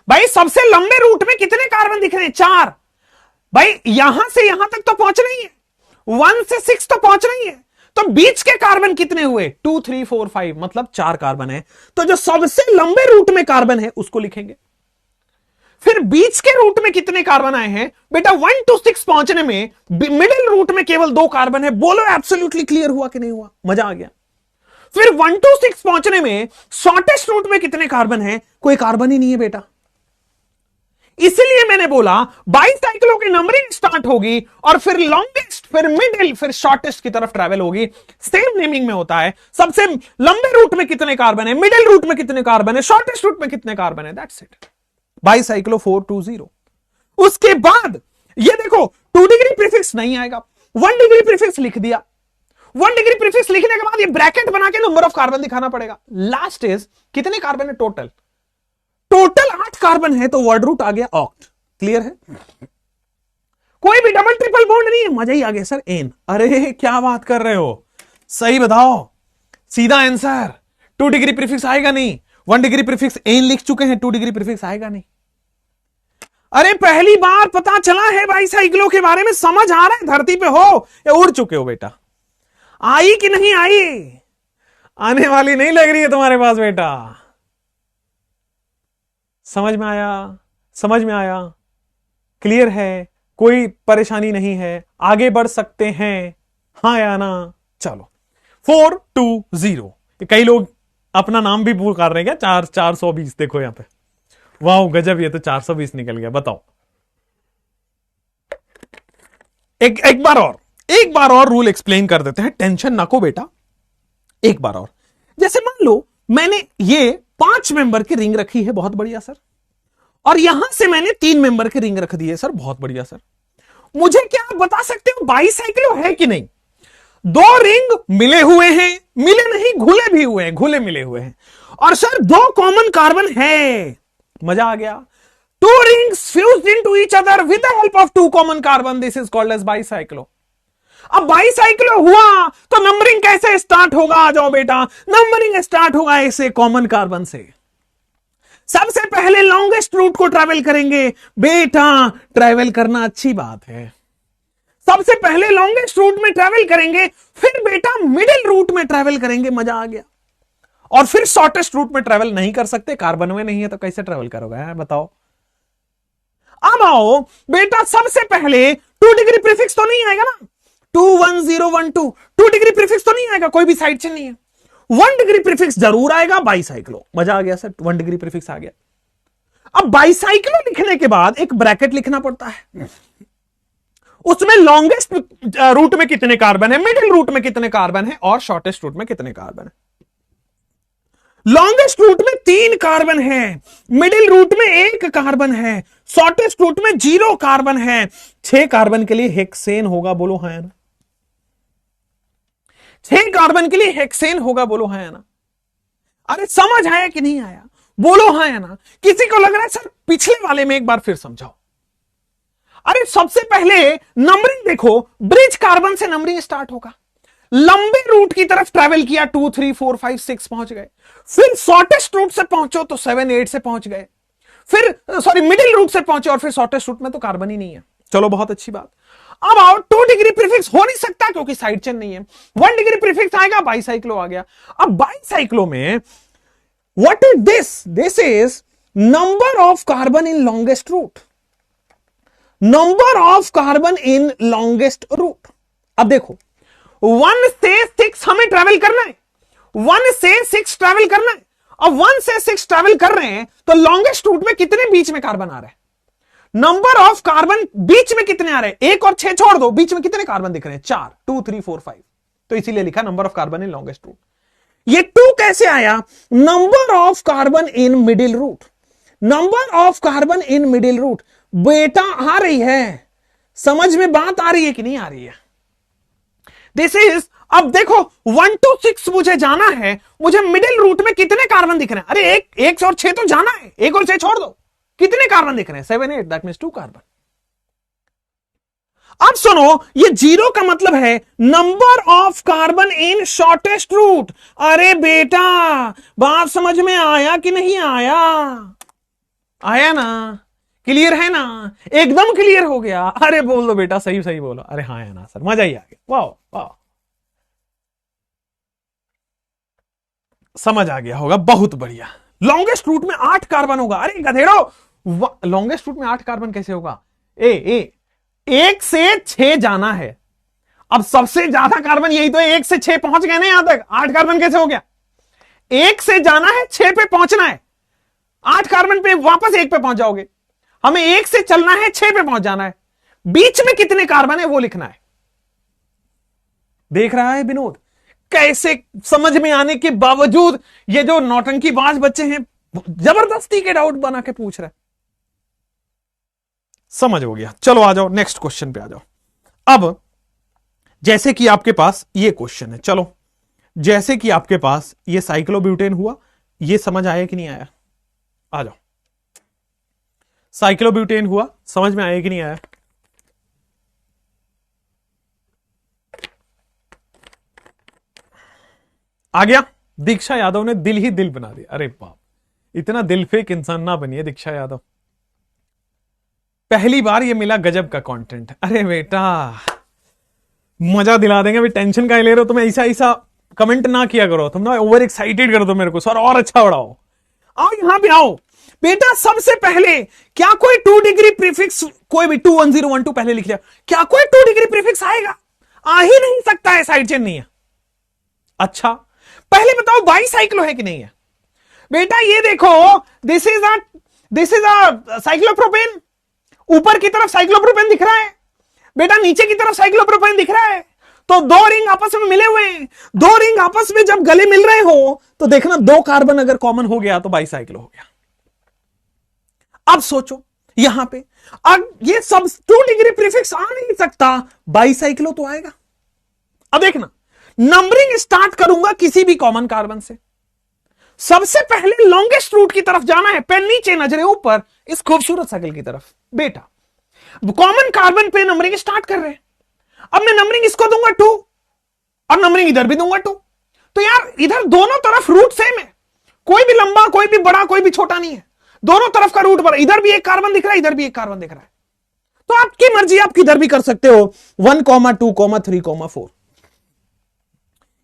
भाई सबसे लंबे रूट में कितने कार्बन दिख रहे हैं? 4। भाई यहां से यहां तक तो पहुंचना ही है, 1 से 6 तो पहुंचना ही है। तो बीच के कार्बन कितने हुए? 2 3 4 5, मतलब 4 कार्बन है। तो जो सबसे लंबे रूट में कार्बन है उसको लिखेंगे। फिर बीच के रूट में कितने कार्बन आए हैं? बेटा 1 to 6 पहुंचने में मिडिल रूट में केवल 2 कार्बन है। बोलो एब्सोल्युटली क्लियर हुआ कि नहीं हुआ? मजा आ गया। फिर 1 to 6 पहुंचने में शॉर्टेस्ट रूट में कितने कार्बन है? कोई कार्बन ही नहीं है बेटा। इसलिए मैंने बोला बाईसाइक्लो की नंबरिंग स्टार्ट होगी और फिर लॉन्गेस्ट, फिर मिडिल, फिर शॉर्टेस्ट की तरफ ट्रैवल होगी। सेम नेमिंग में होता है। सबसे लंबे रूट में कितने कार्बन है, मिडिल रूट में कितने कार्बन है, शॉर्टेस्ट रूट में कितने कार्बन है, दैट्स इट। बाईसाइक्लो 420। उसके बाद ये देखो 2 डिग्री प्रीफिक्स नहीं आएगा, 1 डिग्री प्रीफिक्स लिख दिया। 1 डिग्री प्रीफिक्स लिखने के बाद ये ब्रैकेट बना के नंबर ऑफ कार्बन दिखाना पड़ेगा। लास्ट इज कितने कार्बन है टोटल? टोटल 8 कार्बन है, तो वर्ड रूट आ गया ऑक्ट। क्लियर है? कोई भी डबल ट्रिपल बॉन्ड नहीं है। मजा ही आ गया सर। एन, अरे क्या बात कर रहे हो? सही बताओ, सीधा आंसर। 2 डिग्री प्रीफिक्स आएगा नहीं, 1 डिग्री प्रीफिक्स एन लिख चुके हैं, 2 डिग्री प्रीफिक्स आएगा नहीं। अरे पहली बार पता चला है बाईसाइक्लो के बारे में? समझ आ रहा है? धरती पे हो या उड़ चुके हो बेटा? आई कि नहीं आई? आने वाली नहीं लग रही है तुम्हारे पास बेटा। समझ में आया? समझ में आया? क्लियर है? कोई परेशानी नहीं है? आगे बढ़ सकते हैं, हाँ या ना? चलो 420। कई लोग अपना नाम भी पुकार रहे हैं क्या? 420। देखो यहां पे, वाह गजब, ये तो 420 निकल गया। बताओ। एक बार और रूल एक्सप्लेन कर देते हैं। टेंशन ना को बेटा, एक बार और। जैसे मान लो मैंने ये 5 मेंबर की रिंग रखी है, बहुत बढ़िया सर, और यहां से मैंने 3 मेंबर की रिंग रख दी है सर, बहुत बढ़िया सर। मुझे क्या आप बता सकते हो बाईसाइक्लो है कि नहीं? 2 रिंग मिले हुए हैं, मिले नहीं घुले भी हुए हैं, घुले मिले हुए हैं, और सर 2 कॉमन कार्बन है। मजा आ गया। 2 rings fused into each other with the help of 2 common carbon, this is called as bicyclo। अब बाईसाइक्लो हुआ तो नंबरिंग कैसे स्टार्ट होगा? आ जाओ बेटा, नंबरिंग स्टार्ट होगा ऐसे कॉमन कार्बन से। सबसे पहले लॉन्गेस्ट रूट को ट्रैवल करेंगे बेटा, ट्रैवल करना अच्छी बात है। सबसे पहले लॉन्गेस्ट रूट में ट्रैवल करेंगे, फिर बेटा मिडिल रूट में ट्रैवल करेंगे, मजा आ गया, और फिर शॉर्टेस्ट रूट में ट्रैवल नहीं कर सकते, कार्बन में नहीं है तो कैसे ट्रैवल करोगे बताओ। अब आओ बेटा, सबसे पहले 2 डिग्री प्रीफिक्स तो नहीं आएगा ना, 21012 2 डिग्री प्रीफिक्स तो नहीं आएगा, कोई भी साइड चेन नहीं है। 1 डिग्री प्रीफिक्स जरूर आएगा, बाईसाइक्लो। मजा आ गया सर, 1 डिग्री प्रीफिक्स आ गया। अब बाईसाइक्लो लिखने के बाद एक ब्रैकेट लिखना पड़ता है, उसमें लॉन्गेस्ट रूट में कितने कार्बन है, मिडिल रूट में कितने कार्बन है, और शॉर्टेस्ट रूट में कितने कार्बन है। लॉन्गेस्ट रूट में 3 कार्बन है, मिडिल रूट में 1 कार्बन है, शॉर्टेस्ट रूट में 0 कार्बन है। 6 कार्बन के लिए हेक्सेन होगा, बोलो हाँ या ना। 6 कार्बन के लिए हेक्सेन होगा, बोलो हाँ या ना। अरे समझ आया कि नहीं आया? बोलो हाँ या ना। किसी को लग रहा है सर पिछले वाले में एक बार फिर समझाओ। अरे सबसे पहले नंबरिंग देखो, ब्रिज कार्बन से नंबरिंग स्टार्ट होगा, लंबे रूट की तरफ ट्रैवल किया, 2 3 4 5 6 पहुंच गए, फिर शॉर्टेस्ट रूट से पहुंचो तो 7 8 से पहुंच गए, फिर सॉरी मिडिल रूट से पहुंचे, और फिर शॉर्टेस्ट रूट में तो कार्बन ही नहीं है। चलो बहुत अच्छी बात। अब आओ 2 डिग्री प्रीफिक्स हो नहीं सकता क्योंकि साइड चेन नहीं है। 1 डिग्री प्रीफिक्स आएगा, बाईसाइक्लो आ गया। अब बाईसाइक्लो में what is this? This is number of carbon in longest root, number of carbon in longest root. अब देखो 1 से 6 हमें ट्रैवल करना है, 1 से 6 ट्रैवल करना है। अब 1 से 6 ट्रैवल कर रहे हैं तो लॉन्गेस्ट रूट में कितने बीच में कार्बन आ रहे हैं? नंबर ऑफ कार्बन बीच में कितने आ रहे हैं? 1 और 6 छोड़ दो, बीच में कितने कार्बन दिख रहे हैं? 4, 2 3 4 5। तो इसीलिए लिखा number of carbon in longest route. ये 2 कैसे आया? Number of carbon in middle route, number of carbon in middle route. बेटा आ रही है, समझ में बात आ रही है कि नहीं आ रही है? दिस इज, अब देखो 1 to 6 मुझे जाना है, मुझे मिडिल रूट में कितने कार्बन दिख रहे हैं? अरे 1 और 6 तो जाना है, 1 और 6 छोड़ दो, कितने कार्बन दिख रहे हैं? 7 8, दैट मींस 2 कार्बन। अब सुनो, ये 0 का मतलब है number of carbon in shortest root. अरे बेटा बात समझ में आया कि नहीं आया? आया ना? क्लियर है ना? एकदम क्लियर हो गया। अरे बोल दो बेटा, सही सही बोलो। अरे हाँ है ना सर, मजा ही आ गया। वाह वाह, समझ आ गया होगा, बहुत बढ़िया। लॉन्गेस्ट रूट में 8 कार्बन होगा। अरे गधेड़ो, लॉन्गेस्ट रूट में 8 कार्बन कैसे होगा? ए 1 से 6 जाना है। अब सबसे ज्यादा कार्बन यही तो 1 से 6 पहुंच गए ना, यहां तक 8 कार्बन कैसे हो गया? 1 से जाना है, 6 पे पहुंचना है, 8 कार्बन पे वापस 1 पे पहुंच जाओगे। हमें 1 से चलना है, 6 पे पहुंच जाना है, बीच में कितने कार्बन है वो लिखना है। देख रहा है विनोद, कैसे समझ में आने के बावजूद ये जो नौटंकीबाज बच्चे हैं जबरदस्ती के डाउट बना के पूछ रहे। समझ हो गया। चलो आ जाओ नेक्स्ट क्वेश्चन पे आ जाओ। अब जैसे कि आपके पास ये क्वेश्चन है, चलो जैसे कि आपके पास ये साइक्लोब्यूटेन हुआ, ये समझ आया कि नहीं आया? आ जाओ। साइक्लोब्यूटेन हुआ, समझ में आया कि नहीं आया? आ गया? दीक्षा यादव ने दिल ही दिल बना दिया। अरे बाप, इतना दिल फेक इंसान ना बनिए दीक्षा यादव, पहली बार ये मिला गजब का कंटेंट। अरे बेटा मजा दिला देंगे, टेंशन का ले रहे हो तुम, ऐसा ऐसा कमेंट ना किया करो तुम ना, ओवर एक्साइटेड कर दो मेरे को सर, और अच्छा बढ़ाओ। आओ यहां पे आओ बेटा। सबसे पहले क्या कोई 2 डिग्री प्रीफिक्स, कोई भी 21012 पहले लिख लिया, क्या कोई 2 डिग्री प्रीफिक्स आएगा? आ ही नहीं सकता है, साइड चेन नहीं है। अच्छा पहले बताओ बाईसाइक्लो है कि नहीं है? बेटा ये देखो, दिस इज अ साइक्लोप्रोपेन। ऊपर की तरफ साइक्लोप्रोपेन दिख रहा है बेटा, नीचे की तरफ साइक्लोप्रोपेन दिख रहा है। तो दो रिंग आपस में मिले हुए हैं, दो रिंग आपस में जब गले मिल रहे हो तो देखना दो कार्बन अगर कॉमन हो गया तो बाईसाइक्लो हो गया। अब सोचो यहां पे अब ये सबस्टिट्यूट प्रीफिक्स आ नहीं सकता, बाईसाइक्लो तो आएगा। अब देखना नंबरिंग स्टार्ट करूंगा किसी भी कॉमन कार्बन से, सबसे पहले लॉन्गेस्ट रूट की तरफ जाना है, पेन नीचे नजरें ऊपर इस खूबसूरत साइकिल की तरफ। बेटा कॉमन कार्बन पे नंबरिंग स्टार्ट कर रहे हैं, अब मैं नंबरिंग इसको दूंगा 2 और नंबरिंग इधर भी दूंगा 2, तो यार इधर दोनों तरफ रूट सेम है, कोई भी लंबा कोई भी बड़ा कोई भी छोटा नहीं है, दोनों तरफ का रूट पर इधर भी एक कार्बन दिख रहा है इधर भी एक कार्बन दिख रहा है, तो आपकी मर्जी आप किधर भी कर सकते हो 1, 2, 3, 4।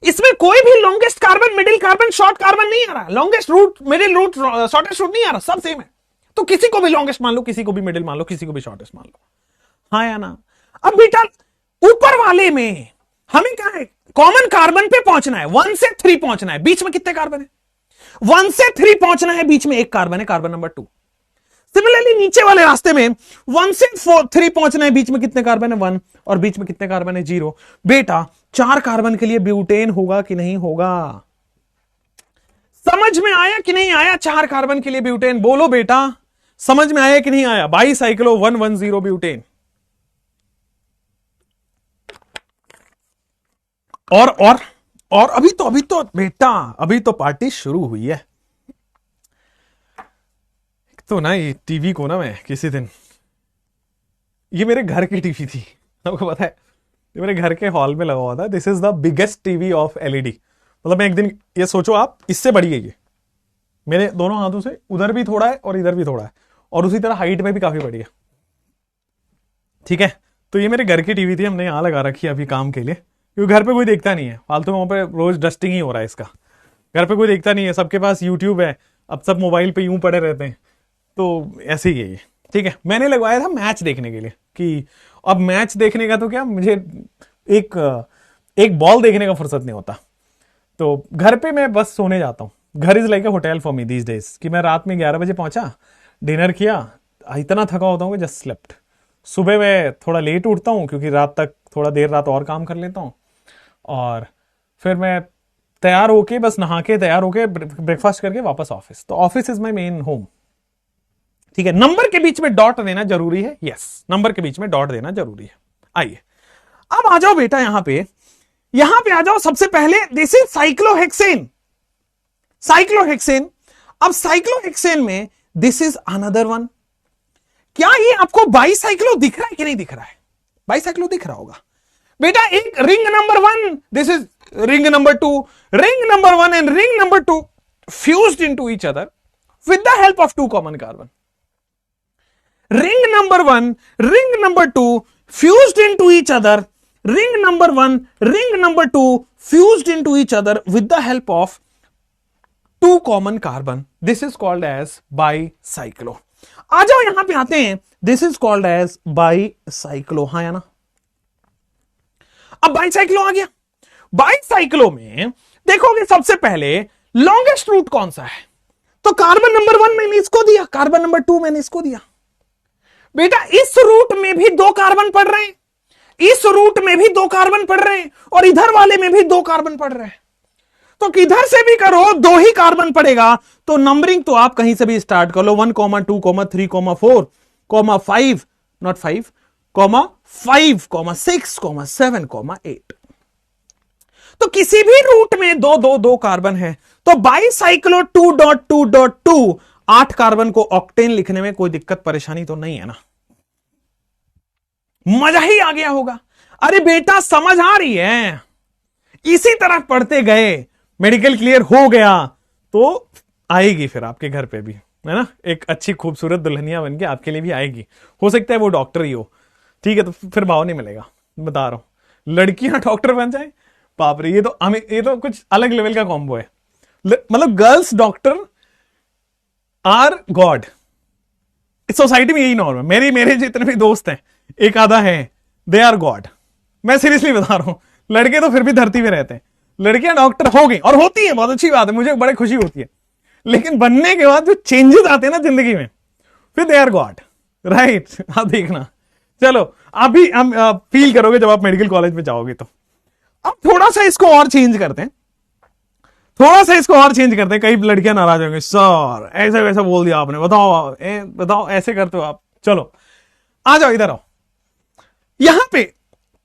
इसमें कोई भी longest carbon middle carbon short carbon नहीं आ रहा, longest route middle route shortest route नहीं आ रहा, सब सेम है। तो किसी को भी लॉन्गेस्ट मान लो, किसी को भी मिडिल मान लो, किसी को भी शॉर्टेस्ट मान लो, हाँ या ना। अब बेटा ऊपर वाले में हमें क्या है, कॉमन कार्बन पे पहुंचना है, 1 से 3 पहुंचना है, बीच में कितने कार्बन है 1 से 3 पहुंचना है, बीच में एक कार्बन है, कार्बन नंबर 2। सिमिलरली नीचे वाले रास्ते में 1 से 3 पहुंचना है, बीच में कितने कार्बन है 1 और बीच में कितने कार्बन है 0। बेटा 4 कार्बन के लिए ब्यूटेन होगा कि नहीं होगा, समझ में आया कि नहीं आया, 4 कार्बन के लिए ब्यूटेन, बोलो बेटा समझ में आया कि नहीं आया, बाईसाइक्लो 110 ब्यूटेन। और अभी तो बेटा अभी तो पार्टी शुरू हुई है। तो ना ये टीवी को ना मैं किसी दिन, ये मेरे घर की टीवी थी, आपको पता है ये मेरे घर के हॉल में लगा हुआ था, this is the biggest TV off LED, मतलब मैं एक दिन ये सोचो आप इससे बड़ी है ये, मेरे दोनों हाथों से उधर भी थोड़ा है और इधर भी थोड़ा है, और उसी तरह हाइट में भी काफी बड़ी है, ठीक है। तो ये मेरे घर की टीवी थी, हमने यहां लगा रखी है अभी काम के लिए, क्योंकि घर पे कोई देखता नहीं है, फालतू में वहां पे रोज डस्टिंग ही हो रहा है इसका, घर पे कोई देखता नहीं है, सबके पास यूट्यूब है, अब सब मोबाइल पे यूं पड़े रहते हैं, तो ऐसे ही है ये, ठीक है। मैंने लगवाया था मैच देखने के लिए, कि अब मैच देखने का तो क्या, मुझे एक बॉल देखने का फुर्सत नहीं होता, तो घर पे मैं बस सोने जाता हूँ, घर is like a hotel for me these days, कि मैं रात में 11 बजे पहुंचा, डिनर किया, इतना थका होता हूँ कि जस्ट स्लेप्ट, सुबह मैं थोड़ा लेट उठता हूँ क्योंकि रात तक थोड़ा देर रात और काम कर लेता हूँ, और फिर मैं तैयार होके बस नहा के तैयार होके ब्रेकफास्ट करके वापस ऑफिस, तो office is my main home, ठीक है। नंबर के बीच में डॉट देना जरूरी है, यस नंबर के बीच में डॉट देना जरूरी है। आइए अब आ जाओ बेटा यहां पे आ जाओ, सबसे पहले दिस इज साइक्लोहेक्सेन, साइक्लोहेक्सेन। अब साइक्लोहेक्सेन में दिस इज अनदर वन, क्या ये आपको बाईसाइक्लो दिख रहा है कि नहीं दिख रहा है, बाईसाइक्लो दिख रहा होगा बेटा, एक ring number 1, this is ring number 2, ring number 1 and ring number 2 fused into each other with the help of 2 common carbon, ring number 1 ring number 2 fused into each other, ring number 1 ring number 2 fused into each other with the help of 2 common carbon, this is called as bicyclo। आ जाओ यहां पे आते हैं, this is called as bicyclo, हाँ या ना। अब बाईसाइक्लो आ गया, बाईसाइक्लो में देखोगे सबसे पहले लॉन्गेस्ट रूट कौन सा है, तो कार्बन नंबर 1 मैंने इसको दिया, कार्बन नंबर 2 मैंने इसको दिया, बेटा इस रूट में भी 2 कार्बन पड़ रहे हैं, इस रूट में भी 2 कार्बन पड़ रहे हैं, और इधर वाले में भी 2 कार्बन पड़ रहे हैं, तो किधर से भी करो 2 ही कार्बन पड़ेगा, तो नंबरिंग तो आप कहीं से भी स्टार्ट कर लो, 1, 2, 3, 4, 5, नॉट 5, 5, 6, 7, 8, तो किसी भी रूट में 2 कार्बन है, तो बाईसाइक्लो 2.2.2 8 कार्बन को ऑक्टेन लिखने में कोई दिक्कत परेशानी तो नहीं है ना, मजा ही आ गया होगा। अरे बेटा समझ आ रही है, इसी तरह पढ़ते गए, मेडिकल क्लियर हो गया तो आएगी फिर आपके घर पे भी, है ना, एक अच्छी खूबसूरत दुल्हनिया बन के आपके लिए भी आएगी, हो सकता है वो डॉक्टर ही हो, ठीक है, तो फिर भाव नहीं मिलेगा, बता रहा हूं, लड़कियां डॉक्टर बन जाए, बाप रे, ये तो कुछ अलग लेवल का कॉम्बो है, मतलब girls doctor R God, society में यही नॉर्म है, मेरे जितने भी दोस्त हैं एक आधा है, दे आर गॉड, मैं सीरियसली बता रहा हूं, लड़के तो फिर भी धरती में रहते हैं, लड़कियां डॉक्टर हो गई और होती है, बहुत अच्छी बात है, मुझे बड़ी खुशी होती है, लेकिन बनने के बाद जो चेंजेस आते हैं ना जिंदगी में, फिर दे आर गॉड, राइट, आप देखना, चलो आप भी हम फील करोगे जब आप मेडिकल कॉलेज में जाओगे, तो अब थोड़ा सा इसको और चेंज करते हैं, थोड़ा सा इसको और चेंज करते हैं। कई लड़कियां नाराज होंगे, सर ऐसा वैसा बोल दिया आपने, बताओ बताओ ऐसे करते हो आप। चलो आ जाओ, इधर आओ। यहां पे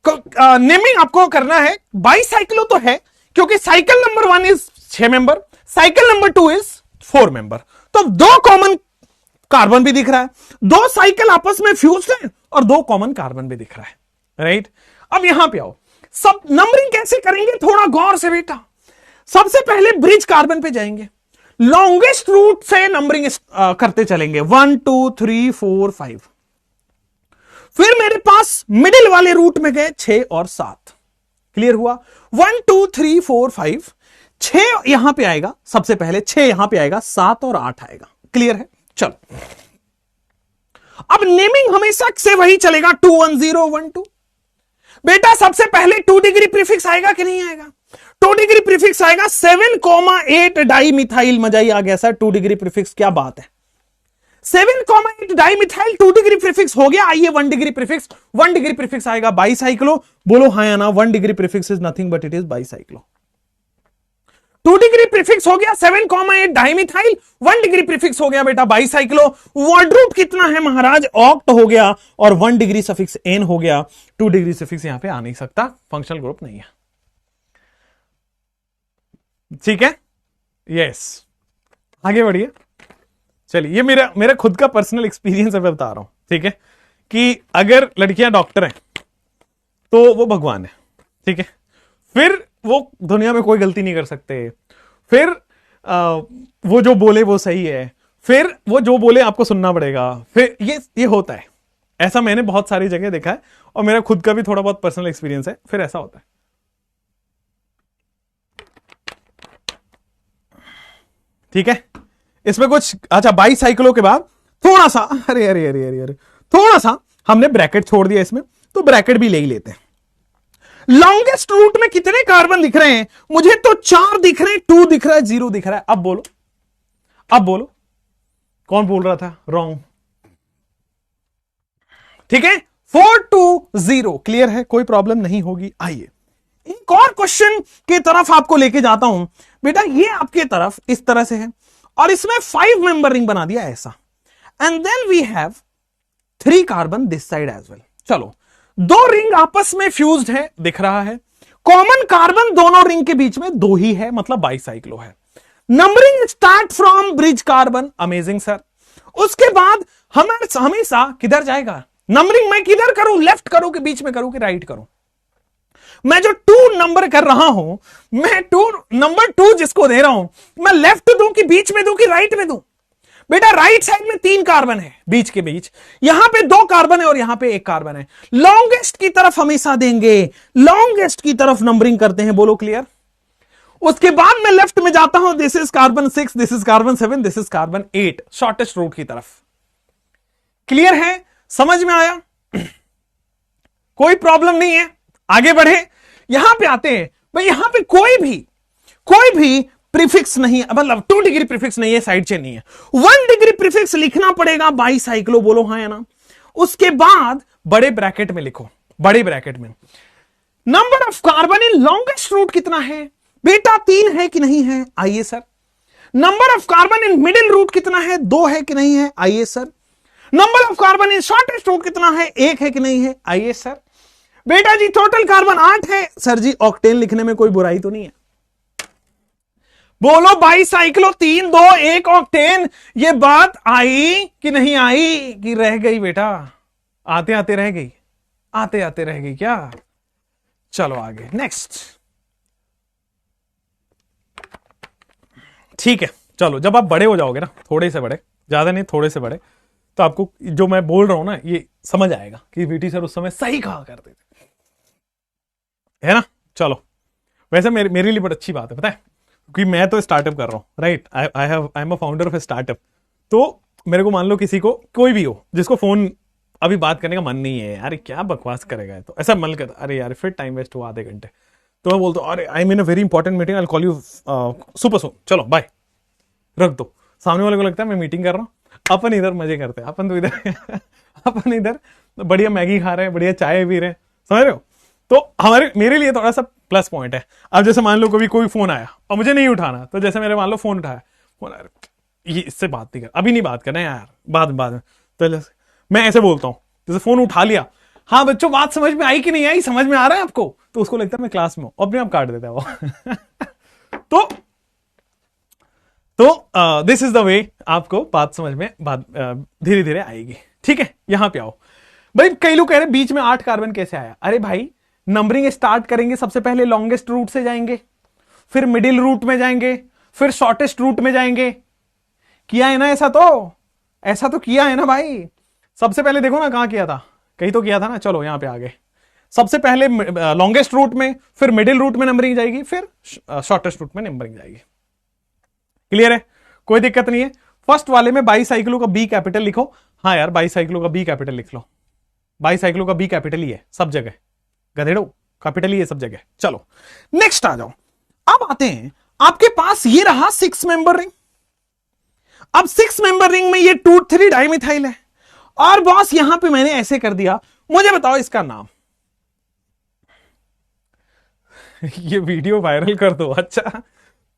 नेमिंग आपको करना है। बाईसाइक्लो तो है क्योंकि cycle number 1 is 6 member, cycle number 2 is 4 member. तो 2 कॉमन कार्बन भी दिख रहा है, 2 साइकिल आपस में फ्यूज्ड है और 2 कॉमन कार्बन भी दिख रहा है, राइट। अब यहां पे आओ, सब नंबरिंग कैसे करेंगे थोड़ा गौर से बेटा। सबसे पहले ब्रिज कार्बन पे जाएंगे, लॉन्गेस्ट रूट से नंबरिंग करते चलेंगे 1 2 3 4 5। फिर मेरे पास मिडिल वाले रूट में गए 6 और 7। क्लियर हुआ? 1 2 3 4 5, 6 यहां पे आएगा सबसे पहले, 6 यहां पे आएगा, 7 और 8 आएगा। क्लियर है? चलो अब नेमिंग हमेशा से वही चलेगा 2 1 0 1 2। बेटा सबसे पहले 2 डिग्री प्रीफिक्स आएगा कि नहीं आएगा? 2 डिग्री प्रीफिक्स आएगा 7,8 डाई मिथाइल। मजा ही आ गया सर, 2 डिग्री प्रीफिक्स क्या बात है। 7,8 डाई मिथाइल 2 डिग्री प्रीफिक्स हो गया। आइए 1 डिग्री प्रीफिक्स, 1 डिग्री प्रीफिक्स आएगा बाईसाइक्लो। बोलो हाँ या ना, 1 degree prefix is nothing but it is bicyclo. 2 degree prefix हो गया 7,8 डाइमिथाइल, 1 डिग्री प्रीफिक्स हो गया बेटा बाईसाइक्लो। वर्ड रूट कितना है महाराज? ऑक्ट हो गया और 1 डिग्री सफिक्स एन हो गया। 2 डिग्री सफिक्स यहां पे आ नहीं सकता, फंक्शनल ग्रुप नहीं है। ठीक है, यस। आगे बढ़िए। चलिए, ये मेरा खुद का पर्सनल एक्सपीरियंस है, मैं बता रहा हूं, ठीक है, कि अगर लड़कियां डॉक्टर हैं तो वो भगवान है, ठीक है। फिर वो दुनिया में कोई गलती नहीं कर सकते। फिर वो जो बोले वो सही है, फिर वो जो बोले आपको सुनना पड़ेगा। फिर ये होता है, ऐसा मैंने बहुत सारी जगह देखा है और मेरा खुद का भी थोड़ा बहुत पर्सनल एक्सपीरियंस है। फिर ऐसा होता है, ठीक है। इसमें कुछ अच्छा, बाईसाइक्लो के बाद थोड़ा सा अरे अरे अरे अरे अरे थोड़ा सा हमने ब्रैकेट छोड़ दिया इसमें, तो ब्रैकेट भी ले ही लेते हैं। लॉन्गेस्ट रूट में कितने कार्बन दिख रहे हैं? मुझे तो 4 दिख रहे हैं, 2 दिख रहा है, 0 दिख रहा है। अब बोलो, अब बोलो कौन बोल रहा था रॉन्ग? ठीक है, 4 2 0। क्लियर है, कोई प्रॉब्लम नहीं होगी। आइए एक और क्वेश्चन की तरफ आपको लेके जाता हूं बेटा। ये आपके तरफ इस तरह से है और इसमें 5 मेंबर रिंग बना दिया ऐसा, and then we have 3 carbon this side as well. चलो, 2 रिंग आपस में फ्यूज्ड है, दिख रहा है। कॉमन कार्बन दोनों रिंग के बीच में 2 ही है, मतलब बाईसाइक्लो है। Numbering start from bridge carbon. Amazing sir. उसके बाद हमेशा किधर जाएगा नंबरिंग? मैं किधर करूं? लेफ्ट करूं कि बीच में करूं कि राइट करूं? मैं जो 2 नंबर कर रहा हूं, मैं नंबर 2 जिसको दे रहा हूं, मैं लेफ्ट दूं कि बीच में दूं कि राइट में दूं? बेटा राइट साइड में 3 कार्बन है, बीच के बीच यहां पे 2 कार्बन है और यहां पे 1 कार्बन है। लॉन्गेस्ट की तरफ हमेशा देंगे, लॉन्गेस्ट की तरफ नंबरिंग करते हैं। बोलो क्लियर? उसके बाद मैं लेफ्ट में जाता हूं, this is carbon 6, this is carbon 7, this is carbon 8, shortest route की तरफ। क्लियर है? समझ में आया? कोई प्रॉब्लम नहीं है, आगे बढ़े। यहां पे आते हैं भाई, यहां पे कोई भी प्रीफिक्स नहीं है, मतलब 2 डिग्री प्रीफिक्स नहीं है, साइड चेन नहीं है। 1 डिग्री प्रीफिक्स लिखना पड़ेगा बाईसाइक्लो। बोलो हाँ या ना? उसके बाद बड़े ब्रैकेट में लिखो, बड़े ब्रैकेट में number of carbon in longest route कितना है? बेटा 3 है कि नहीं है? आइए sir. Number of carbon in middle route कितना है? 2 है कि नहीं है? आइए sir. Number of carbon in shortest route कितना है? 1 है कि नहीं है? आइए सर। बेटा जी टोटल कार्बन 8 है। सर जी ऑक्टेन लिखने में कोई बुराई तो नहीं है? बोलो बाईसाइक्लो 3 2 1 ऑक्टेन। ये बात आई कि नहीं आई कि रह गई बेटा? आते आते रह गई, आते आते रह गई क्या? चलो आगे नेक्स्ट। ठीक है, चलो जब आप बड़े हो जाओगे ना, थोड़े से बड़े, ज्यादा नहीं थोड़े से बड़े, तो आपको जो मैं बोल रहा हूं ना ये समझ आएगा कि वीटी सर उस समय सही कहा करते थे, है ना। चलो वैसे मेरे लिए बड़ी अच्छी बात है, पता है, क्योंकि मैं तो स्टार्टअप कर रहा हूं, right. I am a founder of a startup. तो मेरे को मान लो किसी को, कोई भी हो जिसको फोन अभी बात करने का मन नहीं है, यार क्या बकवास करेगा, तो ऐसा मन करता अरे यार फिर टाइम वेस्ट हुआ आधे घंटे, तो मैं बोलता हूँ अरे I mean a very important meeting, I call you super soon, चलो बाय, रख दो। सामने वाले को लगता है मैं मीटिंग कर रहा हूँ, अपन इधर मजे करते हैं, अपन तो इधर अपन इधर बढ़िया मैगी खा रहे हैं, बढ़िया चाय पी रहे हैं, समझ रहे हो। तो मेरे लिए थोड़ा सा प्लस पॉइंट है। अब जैसे मान लो कभी कोई फोन आया और मुझे नहीं उठाना, तो जैसे मेरे मान लो फोन उठाया, फोन आया, ये इससे बात नहीं कर, अभी नहीं बात करना यार, बाद में तो मैं ऐसे बोलता हूं, जैसे फोन उठा लिया, हाँ बच्चों बात समझ में आई कि नहीं आई, समझ में आ रहा है आपको, तो उसको लगता है मैं क्लास में हूं, अपने आप काट देता है वो तो दिस इज द वे आपको बात समझ में बात धीरे धीरे आएगी। ठीक है, यहां पे आओ भाई। कई लोग कह रहे हैं बीच में 8 कार्बन कैसे आया। अरे भाई नंबरिंग स्टार्ट करेंगे, सबसे पहले लॉन्गेस्ट रूट से जाएंगे, फिर मिडिल रूट में जाएंगे, फिर शॉर्टेस्ट रूट में जाएंगे। किया है ना ऐसा तो किया है ना भाई। सबसे पहले देखो ना कहां किया था, कहीं तो किया था ना। चलो यहां पे आ गए, सबसे पहले लॉन्गेस्ट रूट में, फिर मिडिल रूट में नंबरिंग जाएगी, फिर शॉर्टेस्ट रूट में नंबरिंग जाएगी। क्लियर है, कोई दिक्कत नहीं है। फर्स्ट वाले में बाईसाइक्लो का बी कैपिटल लिखो। हाँ यार बाईसाइक्लो का बी कैपिटल लिख लो, बाईसाइक्लो का बी कैपिटल ही है सब जगह, गधेड़ो कैपिटल ही है सब जगह। चलो नेक्स्ट आ जाओ। अब आते हैं आपके पास ये रहा 6 मेंबर रिंग। अब 6 मेंबर रिंग में ये 2,3 डाइमिथाइल है, और बॉस यहां पे मैंने ऐसे कर दिया, मुझे बताओ इसका नाम। ये वीडियो वायरल कर दो। अच्छा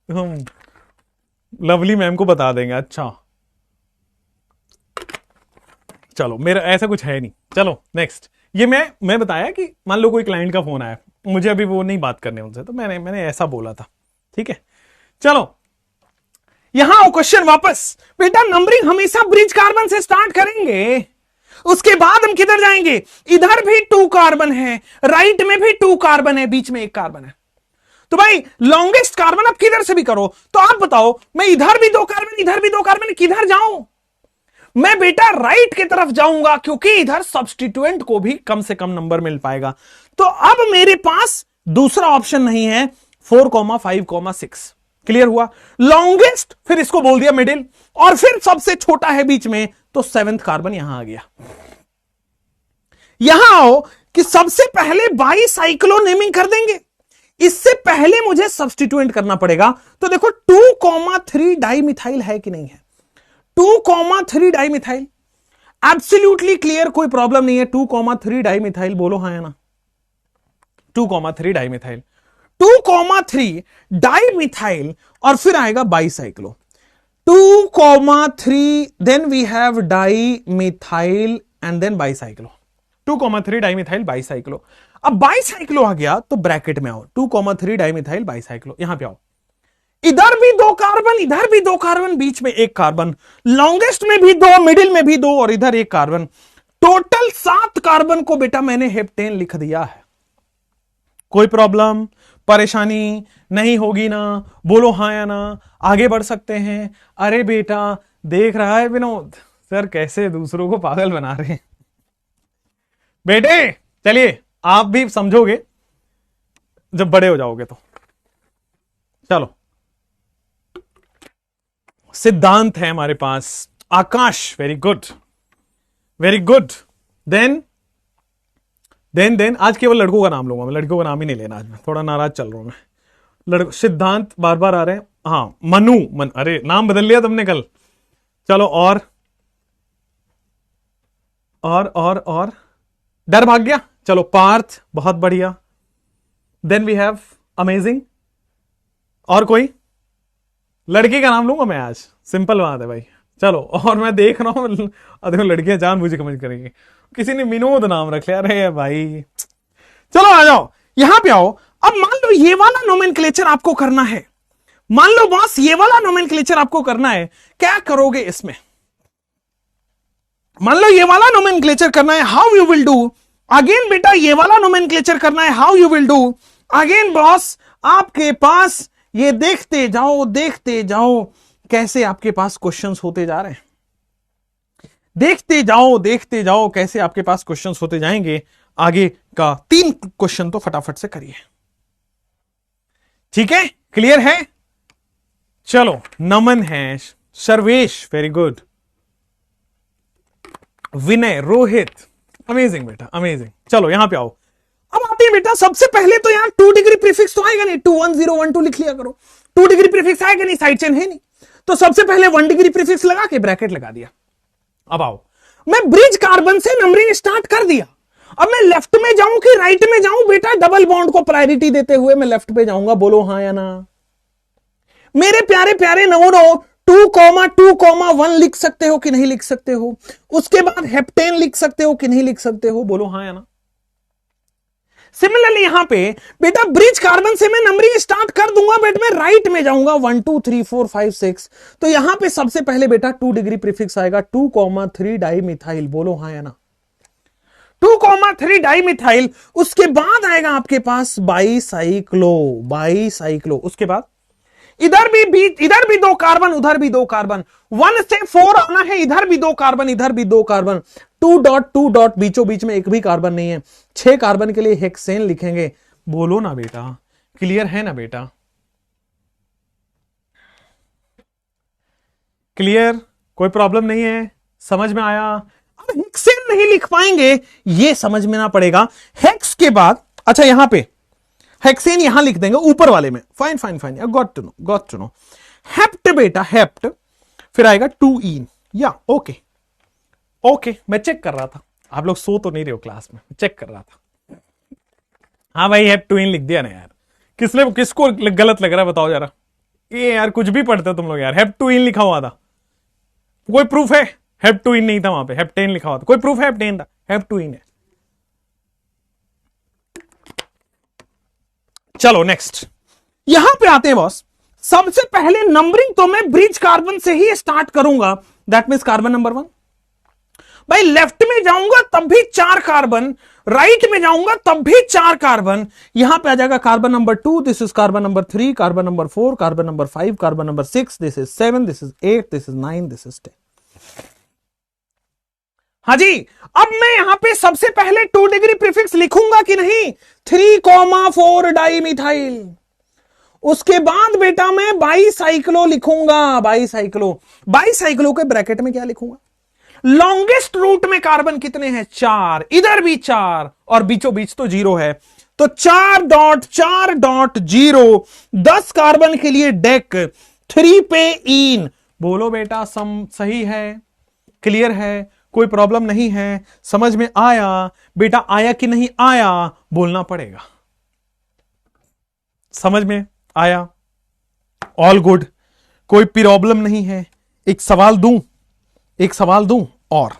हम लवली मैम को बता देंगे। अच्छा चलो, मेरा ऐसा कुछ है नहीं। चलो नेक्स्ट, ये मैं बताया कि मान लो कोई क्लाइंट का फोन आया, मुझे अभी वो नहीं बात करने उनसे, तो मैंने ऐसा बोला था। ठीक है, चलो यहां आओ, क्वेश्चन वापस। बेटा नंबरिंग हमेशा ब्रिज कार्बन से स्टार्ट करेंगे, उसके बाद हम किधर जाएंगे। इधर भी 2 कार्बन है, राइट में भी 2 कार्बन है, बीच में 1 कार्बन है। तो भाई लॉन्गेस्ट कार्बन आप किधर से भी करो। तो आप बताओ, मैं इधर भी 2 कार्बन, इधर भी 2 कार्बन, किधर जाऊं। मैं बेटा राइट की तरफ जाऊंगा, क्योंकि इधर सब्स्टिट्यूएंट को भी कम से कम नंबर मिल पाएगा। तो अब मेरे पास दूसरा ऑप्शन नहीं है, 4,5,6। क्लियर हुआ। लॉन्गेस्ट, फिर इसको बोल दिया मिडिल, और फिर सबसे छोटा है बीच में, तो 7th कार्बन यहां आ गया। यहां आओ कि सबसे पहले बाईसाइक्लो नेमिंग कर देंगे, इससे पहले मुझे सब्स्टिट्यूएंट करना पड़ेगा। तो देखो 2,3 डाइमिथाइल है कि नहीं है। 2,3 डाइमिथाइल एब्सोल्युटली क्लियर, कोई प्रॉब्लम नहीं है। 2,3 डाइमिथाइल बोलो हाँ या ना। 2,3 डाइमिथाइल, 2,3 डाइमिथाइल, और फिर आएगा bicyclo. 2,3 then we have dimethyl and then bicyclo. 2,3 dimethyl bicyclo. अब बाईसाइक्लो आ गया तो ब्रैकेट में आओ, 2,3 डाइमिथाइल बाईसाइक्लो। यहां पे आओ, इधर भी 2 कार्बन, इधर भी 2 कार्बन, बीच में 1 कार्बन, लॉन्गेस्ट में भी 2, मिडिल में भी 2, और इधर 1 कार्बन। टोटल 7 कार्बन को बेटा मैंने हेप्टेन लिख दिया है। कोई प्रॉब्लम परेशानी नहीं होगी ना, बोलो हाँ या ना, आगे बढ़ सकते हैं। अरे बेटा देख रहा है विनोद सर कैसे दूसरों को पागल बना रहे हैं। बेटे चलिए आप भी समझोगे जब बड़े हो जाओगे तो। चलो सिद्धांत है हमारे पास, Akash, very good very good. Then आज केवल लड़कों का नाम लूंगा मैं, लड़कियों का नाम ही नहीं लेना आज। मैं थोड़ा नाराज चल रहा हूं मैं। सिद्धांत बार बार आ रहे हैं। हाँ मनु अरे नाम बदल लिया तुमने कल। चलो और डर भाग गया। चलो पार्थ, बहुत बढ़िया। Then we have amazing. और कोई लड़की का नाम लूंगा मैं आज, सिंपल बात है भाई। चलो और मैं देख रहा हूं देखो लड़कियां जान मुझे कमेंट करेंगी, किसी ने विनोद नाम रख लिया। अरे भाई चलो आ जाओ, यहां पे आओ। अब मान लो ये वाला नोमेनक्लेचर आपको करना है, मान लो बॉस ये वाला नोमेनक्लेचर आपको करना है, क्या करोगे इसमें। मान लो ये वाला नोमेनक्लेचर करना है, how you will do. Again बेटा ये वाला नोमेनक्लेचर करना है, how you will do. Again boss आपके पास ये देखते जाओ कैसे आपके पास क्वेश्चंस होते जा रहे हैं। देखते जाओ कैसे आपके पास क्वेश्चंस होते जाएंगे। आगे का 3 क्वेश्चन तो फटाफट से करिए। ठीक है, क्लियर है। चलो नमन है, सर्वेश वेरी गुड, विनय, रोहित, अमेजिंग बेटा अमेजिंग। चलो यहां पे आओ। अब आते हैं बेटा, सबसे पहले तो यहां 2 डिग्री प्रीफिक्स तो आएगा नहीं, 21012 लिख लिया करो। 2 डिग्री प्रीफिक्स आएगा नहीं, साइड चेन है नहीं, तो सबसे पहले 1 डिग्री प्रीफिक्स लगा के ब्रैकेट लगा दिया। अब आओ, मैं ब्रिज कार्बन से नंबरिंग स्टार्ट कर दिया, अब मैं लेफ्ट में जाऊं कि राइट में जाऊं बेटा? डबल बॉन्ड को प्रायोरिटी देते हुए मैं लेफ्ट पे जाऊंगा, बोलो हां या ना। मेरे प्यारे प्यारे नवों, 2,2,1 लिख सकते हो कि नहीं लिख सकते हो? उसके बाद हेप्टेन लिख सकते हो कि नहीं लिख सकते हो? बोलो हां या ना। सिमिलरली यहां पे बेटा ब्रिज कार्बन से मैं नंबरिंग स्टार्ट कर दूंगा, बट मैं राइट में जाऊंगा 1 2 3 4 5 6। तो यहां पे सबसे पहले बेटा 2 डिग्री प्रीफिक्स आएगा, 2,3 डाई मिथाइल। बोलो हां या ना। 2,3 डाई मिथाइल। उसके बाद आएगा आपके पास बाईसाइक्लो। उसके बाद इधर भी दो कार्बन, उधर भी दो कार्बन। 1 से 4 आना है, इधर भी दो कार्बन, इधर भी दो कार्बन। 2 डॉट बीचों बीच में एक भी कार्बन नहीं है। 6 कार्बन के लिए हेक्सेन लिखेंगे। बोलो ना बेटा, क्लियर है ना बेटा? क्लियर? कोई प्रॉब्लम नहीं है? समझ में आया? अब हेक्सेन नहीं लिख पाएंगे, ये समझ में ना पड़ेगा। हेक्स के बाद अच्छा यहां पे हेक्सेन यहां लिख देंगे ऊपर वाले में। Fine fine fine, got to know. Hept बेटा, हेप्ट, फिर आएगा 2 इन या ओके। मैं चेक कर रहा था, आप लोग सो तो नहीं रहे हो क्लास में, चेक कर रहा था। हाँ भाई, हेप 2 इन लिख दिया ना यार। किसको गलत लग रहा है बताओ जरा। ये यार कुछ भी पढ़ते हो तुम लोग यार। हेप 2 इन लिखा हुआ था, कोई प्रूफ है? हेप 2 इन नहीं था वहां पे, हेप 10 लिखा हुआ था। कोई प्रूफ है हेप 10 था? हेप 2 इन है। चलो नेक्स्ट, यहां पे आते हैं बॉस। सबसे पहले नंबरिंग तो मैं ब्रिज कार्बन से ही स्टार्ट करूंगा, दैट मीन्स कार्बन नंबर 1। भाई लेफ्ट में जाऊंगा तब भी 4 कार्बन, राइट में जाऊंगा तब भी 4 कार्बन। यहां पे आ जाएगा carbon number 2, this is carbon number 3, carbon number 4, carbon number 5, carbon number 6, this is 7, this is 8, this is 9, this is 10। हाँ जी, अब मैं यहां पे सबसे पहले 2 डिग्री प्रीफिक्स लिखूंगा कि नहीं? 3,4 डाई मिथाइल। उसके बाद बेटा मैं बाईसाइक्लो लिखूंगा, बाईसाइक्लो के ब्रैकेट में क्या लिखूंगा? लॉन्गेस्ट रूट में कार्बन कितने हैं? 4, इधर भी 4 और बीचों बीच तो 0 है, तो 4,4,0, 10 कार्बन के लिए डेक, 3 पे इन। बोलो बेटा सही है? क्लियर है? कोई प्रॉब्लम नहीं है? समझ में आया? बेटा आया कि नहीं आया बोलना पड़ेगा। समझ में आया? ऑल गुड, कोई प्रॉब्लम नहीं है? एक सवाल दूं और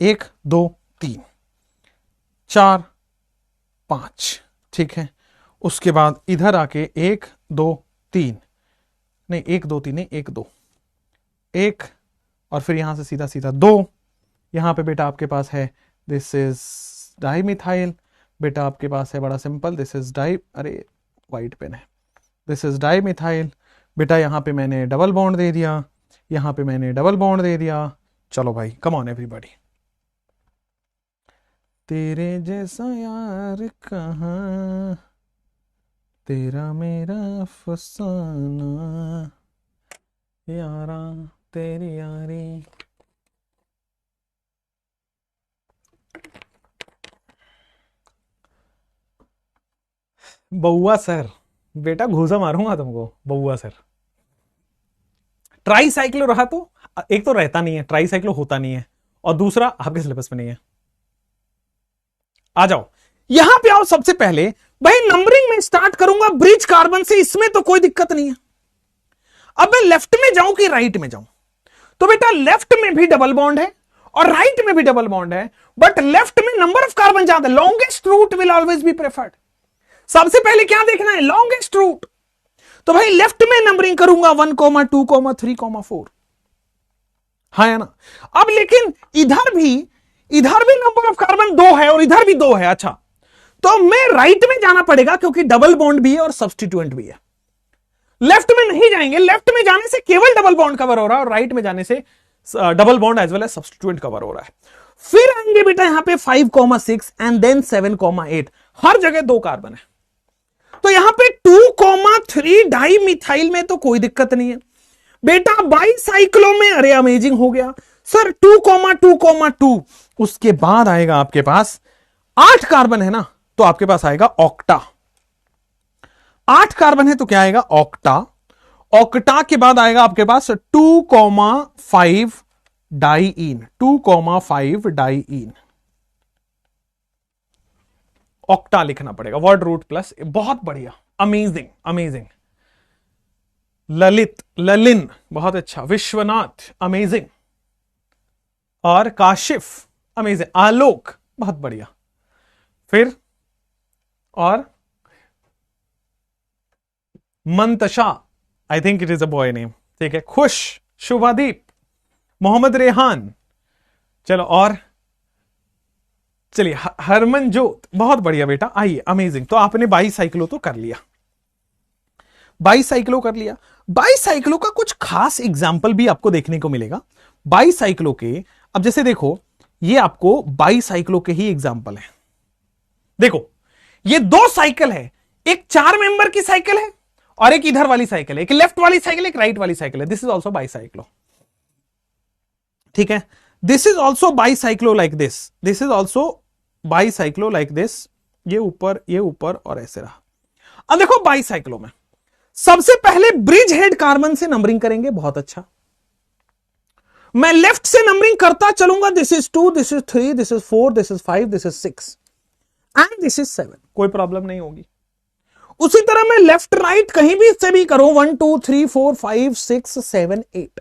1 2 3 4 5, ठीक है। उसके बाद इधर आके 1 2 3 नहीं, 1 2 3 नहीं, 1 2 1, और फिर यहां से सीधा सीधा 2। यहां पे बेटा आपके पास है दिस इज डाई मिथाइल। बेटा आपके पास है बड़ा सिंपल, दिस इज डाई, अरे वाइट पेन है, दिस इज डाई मिथाइल। बेटा यहां पे मैंने डबल बॉन्ड दे दिया, यहां पे मैंने डबल बॉन्ड दे दिया। चलो भाई, कम ऑन एवरीबॉडी। तेरे जैसा यार कहां, तेरा मेरा फसाना, यारा तेरी यारी। बउआ सर, बेटा घूसा मारूंगा तुमको बउआ सर। ट्राई साइक्लो रहा तो एक तो रहता नहीं है, ट्राई साइक्लो होता नहीं है, और दूसरा आपके सिलेबस में नहीं है। आ जाओ यहां पे आओ। सबसे पहले भाई नंबरिंग में स्टार्ट करूंगा ब्रिज कार्बन से, इसमें तो कोई दिक्कत नहीं है। अब मैं लेफ्ट में जाऊं कि राइट में जाऊं? तो बेटा लेफ्ट में भी डबल बॉन्ड है और राइट में भी डबल बॉन्ड है, बट लेफ्ट में नंबर ऑफ कार्बन ज्यादा, longest route will always be preferred. सबसे पहले क्या देखना है? Longest route. तो भाई लेफ्ट में नंबरिंग करूंगा 1, 2, 3, 4। हाँ या ना? अब लेकिन इधर भी नंबर ऑफ कार्बन 2 है और इधर भी 2 है। अच्छा, तो मैं राइट में जाना पड़ेगा क्योंकि डबल बॉन्ड भी है और सब्स्टिट्यूएंट भी है। लेफ्ट में नहीं जाएंगे, लेफ्ट में जाने से केवल डबल बॉन्ड कवर हो रहा है और राइट में जाने से double bond as well as substituent cover हो रहा है। फिर आएंगे बेटा यहां पे 5,6 एंड देन 7,8, हर जगह 2 कार्बन है। तो यहां पे 2,3 डाई मिथाइल में तो कोई दिक्कत नहीं है बेटा। बाईसाइक्लो में अरे अमेजिंग हो गया सर, 2,2,2। उसके बाद आएगा आपके पास 8 कार्बन है ना, तो आपके पास आएगा ऑक्टा। 8 कार्बन है तो क्या आएगा? ऑक्टा। ऑक्टा के बाद आएगा आपके पास 2,5 डाई इन, 2,5 डाई इन। ऑक्टा लिखना पड़ेगा, वर्ड रूट प्लस, बहुत बढ़िया, अमेजिंग अमेजिंग। ललित, ललिन, बहुत अच्छा। विश्वनाथ, अमेजिंग। और काशिफ, अमेजिंग। आलोक, बहुत बढ़िया। फिर और Mantasha, I think it is a boy name, ठीक है। खुश, शुभादीप, मोहम्मद रेहान, चलो और चलिए हरमनजोत, बहुत बढ़िया बेटा, आइए, अमेजिंग। तो आपने 22 साइकिलों तो कर लिया, 22 साइकिलों कर लिया। 22 साइकिलों का कुछ खास एग्जाम्पल भी आपको देखने को मिलेगा 22 साइकिलों के। अब जैसे देखो, ये आपको 22 साइकिलों के ही एग्जाम्पल है। देखो, ये 2 साइकिल है, एक 4 मेंबर की साइकिल है और एक इधर वाली साइकिल है, एक लेफ्ट वाली साइकिल, एक राइट वाली साइकिल है। दिस इज ऑल्सो 22 साइकिलो, ठीक है। This is also 22 cyclo like this, this is also 22 cyclo like this. ये ऊपर और ऐसे रहा। अब देखो 22 साइकिलों में सबसे पहले ब्रिज हेड कार्बन से नंबरिंग करेंगे, बहुत अच्छा। मैं लेफ्ट से नंबरिंग करता चलूंगा, this is 2, this is 3, this is 4, this is 5, this is 6 and this is 7, कोई प्रॉब्लम नहीं होगी। उसी तरह मैं लेफ्ट राइट कहीं भी से भी करूं, 1 2 3 4 5 6 7 8,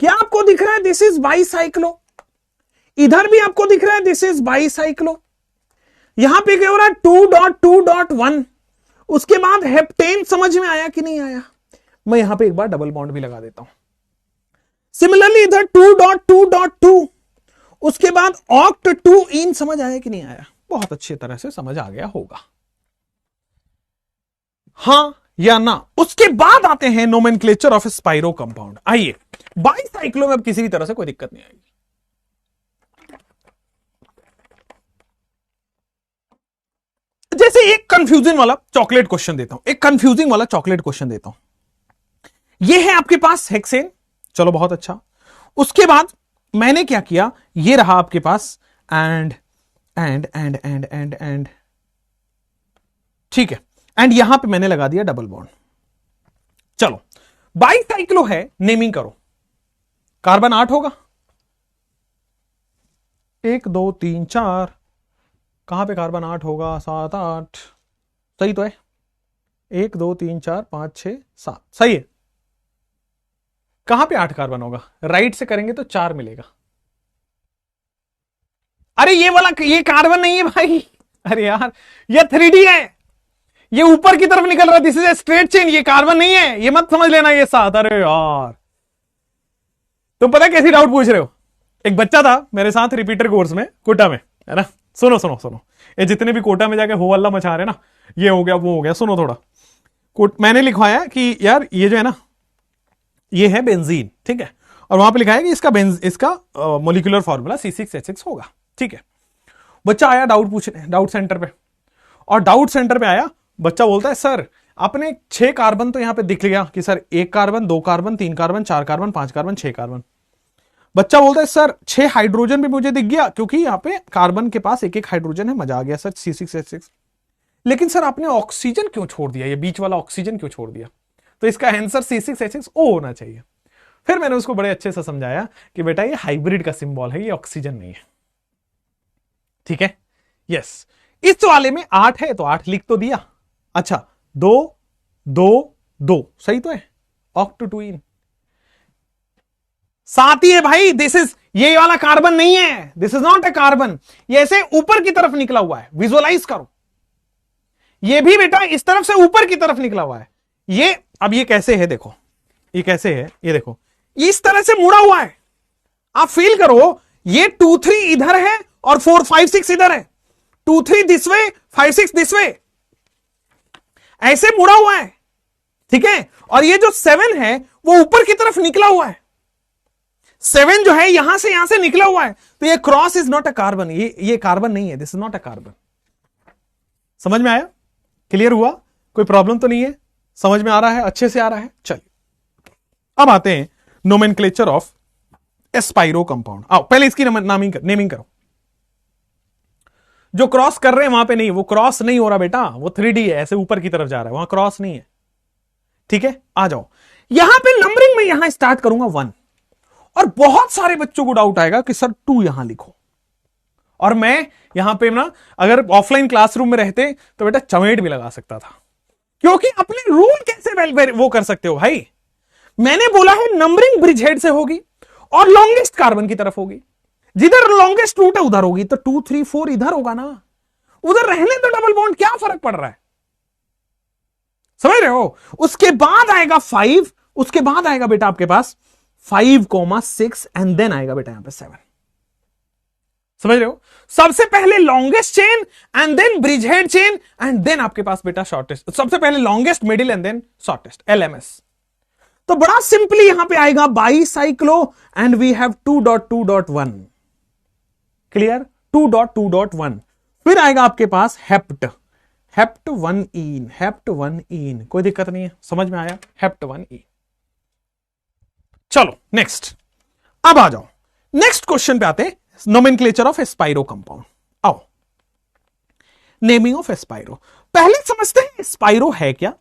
क्या आपको दिख रहा है? This is 22 cyclo. इधर भी आपको दिख रहा है दिस इज 22 साइक्लो। यहां पे क्या हो रहा है? 2.2.1। उसके बाद हेप्टेन समझ में आया कि नहीं आया? मैं यहां पे एक बार डबल बॉन्ड भी लगा देता हूं। सिमिलरली इधर 2.2.2, उसके बाद ऑक्ट 2 इन, समझ आया कि नहीं आया? बहुत अच्छी तरह से समझ आ गया होगा, हां या ना? उसके बाद आते हैं नोमेनक्लेचर ऑफ स्पाइरो कंपाउंड। आइए, 22 साइक्लो में अब किसी भी तरह से कोई दिक्कत नहीं आएगी। जैसे एक कंफ्यूजन वाला चॉकलेट क्वेश्चन देता हूं, एक कंफ्यूजिंग वाला चॉकलेट क्वेश्चन देता हूं। यह है आपके पास हेक्सेन, चलो बहुत अच्छा। उसके बाद मैंने क्या किया, ये रहा आपके पास एंड, ठीक है, एंड यहां पे मैंने लगा दिया डबल बॉन्ड। चलो 22 साइक्लो है, नेमिंग करो। कार्बन 8 होगा, 1 2 3 4, कहां पे कार्बन 8 होगा? 7 8, सही तो है। 1 2 3 4 5 6 7, सही है। कहां पे 8 कार्बन होगा? राइट से करेंगे तो 4 मिलेगा। अरे ये वाला, ये कार्बन नहीं है भाई, अरे यार ये 3D है, ये ऊपर की तरफ निकल रहा है, this is a straight chain, ये कार्बन नहीं है, ये मत समझ लेना ये 7। अरे यार तुम पता कैसी डाउट पूछ रहे हो? एक बच्चा था मेरे साथ रिपीटर कोर्स में, कोटा में, है ना। सुनो सुनो सुनो, ये जितने भी कोटा में जाके हो अल्लाह मचा रहे ना, ये हो गया वो हो गया, सुनो थोड़ा। मैंने लिखवाया कि यार ये जो है ना, ये है बेंजीन, ठीक है, और वहां पे लिखा है कि इसका मोलिकुलर फॉर्मूला C6H6 होगा, ठीक है। बच्चा आया डाउट पूछने, डाउट सेंटर पे, और डाउट सेंटर पे आया, बच्चा बोलता है सर आपने 6 कार्बन तो यहां पे दिख लिया कि sir 1 carbon 2 carbon 3 carbon 4 carbon 5 carbon 6 carbon. बच्चा बोलता है सर 6 हाइड्रोजन भी मुझे दिख गया, क्योंकि यहां पे कार्बन के पास एक एक हाइड्रोजन है, मजा आ गया सर C6H6। लेकिन सर आपने ऑक्सीजन क्यों छोड़ दिया, ये बीच वाला ऑक्सीजन क्यों छोड़ दिया? तो इसका आंसर C6H6O होना चाहिए। फिर मैंने उसको बड़े अच्छे से समझाया कि बेटा ये हाइब्रिड का सिंबल है, ये ऑक्सीजन नहीं है, ठीक है। यस, इस वाले में 8 है तो 8 लिख तो दिया। अच्छा 2 2 2, सही तो है, ऑक्ट 2 इन, 7 ही है भाई। दिस इज, ये वाला कार्बन नहीं है, this is not a carbon, ये ऐसे ऊपर की तरफ निकला हुआ है, विजुअलाइज करो। ये भी बेटा इस तरफ से ऊपर की तरफ निकला हुआ है। ये अब ये कैसे है देखो, ये कैसे है, ये देखो इस तरह से मुड़ा हुआ है, आप फील करो। ये 2 3 इधर है और 4 5 6 इधर है, 2 3 दिस वे 5 6 दिस वे, ऐसे मुड़ा हुआ है, ठीक है। और ये जो 7 है वो ऊपर की तरफ निकला हुआ है, 7 जो है यहां से निकला हुआ है, तो ये cross is not a carbon, ये कार्बन नहीं है, this is not a carbon. समझ में आया? क्लियर हुआ? कोई प्रॉब्लम तो नहीं है? समझ में आ रहा है? अच्छे से आ रहा है? चलिए अब आते हैं नोमेनक्लेचर ऑफ एस्पाइरो कंपाउंड। आओ पहले इसकी नेमिंग करो। जो क्रॉस कर रहे हैं वहां पे नहीं, वो क्रॉस नहीं हो रहा बेटा, वो 3D है, ऐसे ऊपर की तरफ जा रहा है, वहां क्रॉस नहीं है, ठीक है। आ जाओ यहां पे नंबरिंग में, यहां स्टार्ट करूंगा 1, और बहुत सारे बच्चों को डाउट आएगा कि सर 2 यहां लिखो, और मैं यहां पे ना अगर ऑफलाइन क्लासरूम में रहते तो बेटा चमेट भी लगा सकता था, क्योंकि अपने रूल कैसे वो कर सकते हो भाई। मैंने बोला है नंबरिंग ब्रिज हेड से होगी और लॉन्गेस्ट कार्बन की तरफ होगी, जिधर लॉन्गेस्ट रूट है उधर होगी, तो 2 3 4 इधर होगा ना, उधर रहने तो डबल बॉन्ड, क्या फर्क पड़ रहा है, समझ रहे हो। उसके बाद आएगा 5, उसके बाद आएगा बेटा आपके पास 5,6 एंड देन आएगा बेटा यहां पे 7, समझ रहे हो। सबसे पहले longest chain and then bridgehead chain and then आपके पास बेटा शॉर्टेस्ट, सबसे पहले longest, middle and then shortest, LMS। तो बड़ा सिंपली यहां पे आएगा bicyclo and we have 2.2.1, clear, 2.2.1। फिर आएगा आपके पास हेप्ट 1 इन, हेप्ट 1 इन, कोई दिक्कत नहीं है, समझ में आया, हेप्ट 1 इन। चलो नेक्स्ट, अब आ जाओ नेक्स्ट क्वेश्चन पे आते हैं, नोमेनक्लेचर ऑफ एस्पाइरो कंपाउंड। आओ, नेमिंग ऑफ एस्पाइरो, पहले समझते हैं एस्पाइरो है क्या,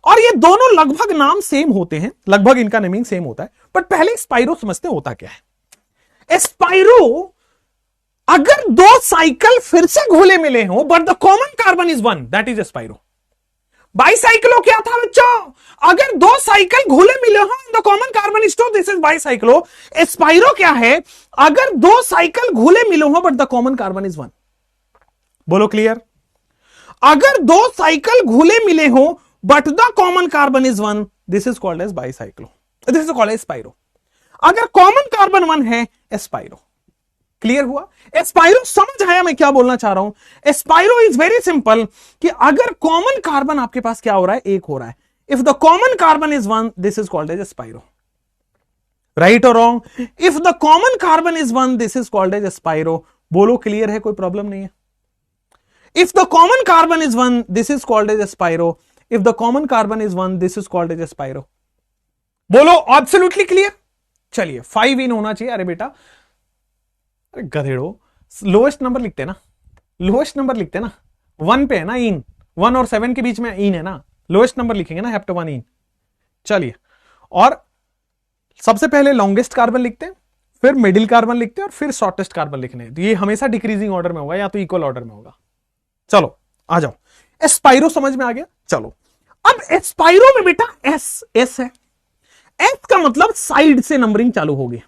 और ये दोनों लगभग नाम सेम होते हैं, लगभग इनका नेमिंग सेम होता है, बट पहले एस्पाइरो समझते हैं होता क्या है। एस्पाइरो, अगर 2 साइकिल फिर से घुले मिले हो but the common carbon is 1, that is spiro. Bicyclo क्या था बच्चों, अगर 2 साइकिल घुले मिले हो the common carbon is 2, this is bicyclo. Spiro क्या है, अगर 2 साइकिल घुले मिले हो but the common carbon is 1, बोलो क्लियर। अगर 2 साइकिल घुले मिले हो but the common carbon is 1, this is called as bicyclo, this is called as एस्पाइरो। अगर कॉमन कार्बन 1 है, एस्पाइरो। क्लियर हुआ, एस्पाइरो समझ आया मैं क्या बोलना चाह रहा हूं। एस्पाइरो इज वेरी सिंपल, कि अगर कॉमन कार्बन आपके पास क्या हो रहा है, 1 हो रहा है, if the common carbon is 1, this is called as spiro, right और wrong. If the common carbon is 1, this is called as spiro, बोलो क्लियर है, कोई प्रॉब्लम नहीं है। If the common carbon is 1, this is called as spiro, if the common carbon is 1, this is called as spiro, बोलो एब्सोल्युटली क्लियर। चलिए 5 इन होना चाहिए, अरे बेटा गधेड़ो, लोएस्ट नंबर लिखते ना, लोएस्ट नंबर लिखते ना, 1 पे है ना इन, 1 और 7 के बीच में इन है ना, लोएस्ट नंबर लिखेंगे ना, हेप्ट 1 इन। चलिए, और सबसे पहले लॉन्गेस्ट कार्बन लिखते हैं, फिर मिडिल कार्बन लिखते हैं, और फिर शॉर्टेस्ट कार्बन लिखने हैं। तो ये हमेशा डिक्रीजिंग ऑर्डर में होगा या तो इक्वल ऑर्डर में होगा। चलो आ जाओ, एस्पाइरो समझ में आ गया। चलो अब एस्पाइरो में बेटा एस है, एस का मतलब साइड से नंबरिंग चालू होगी।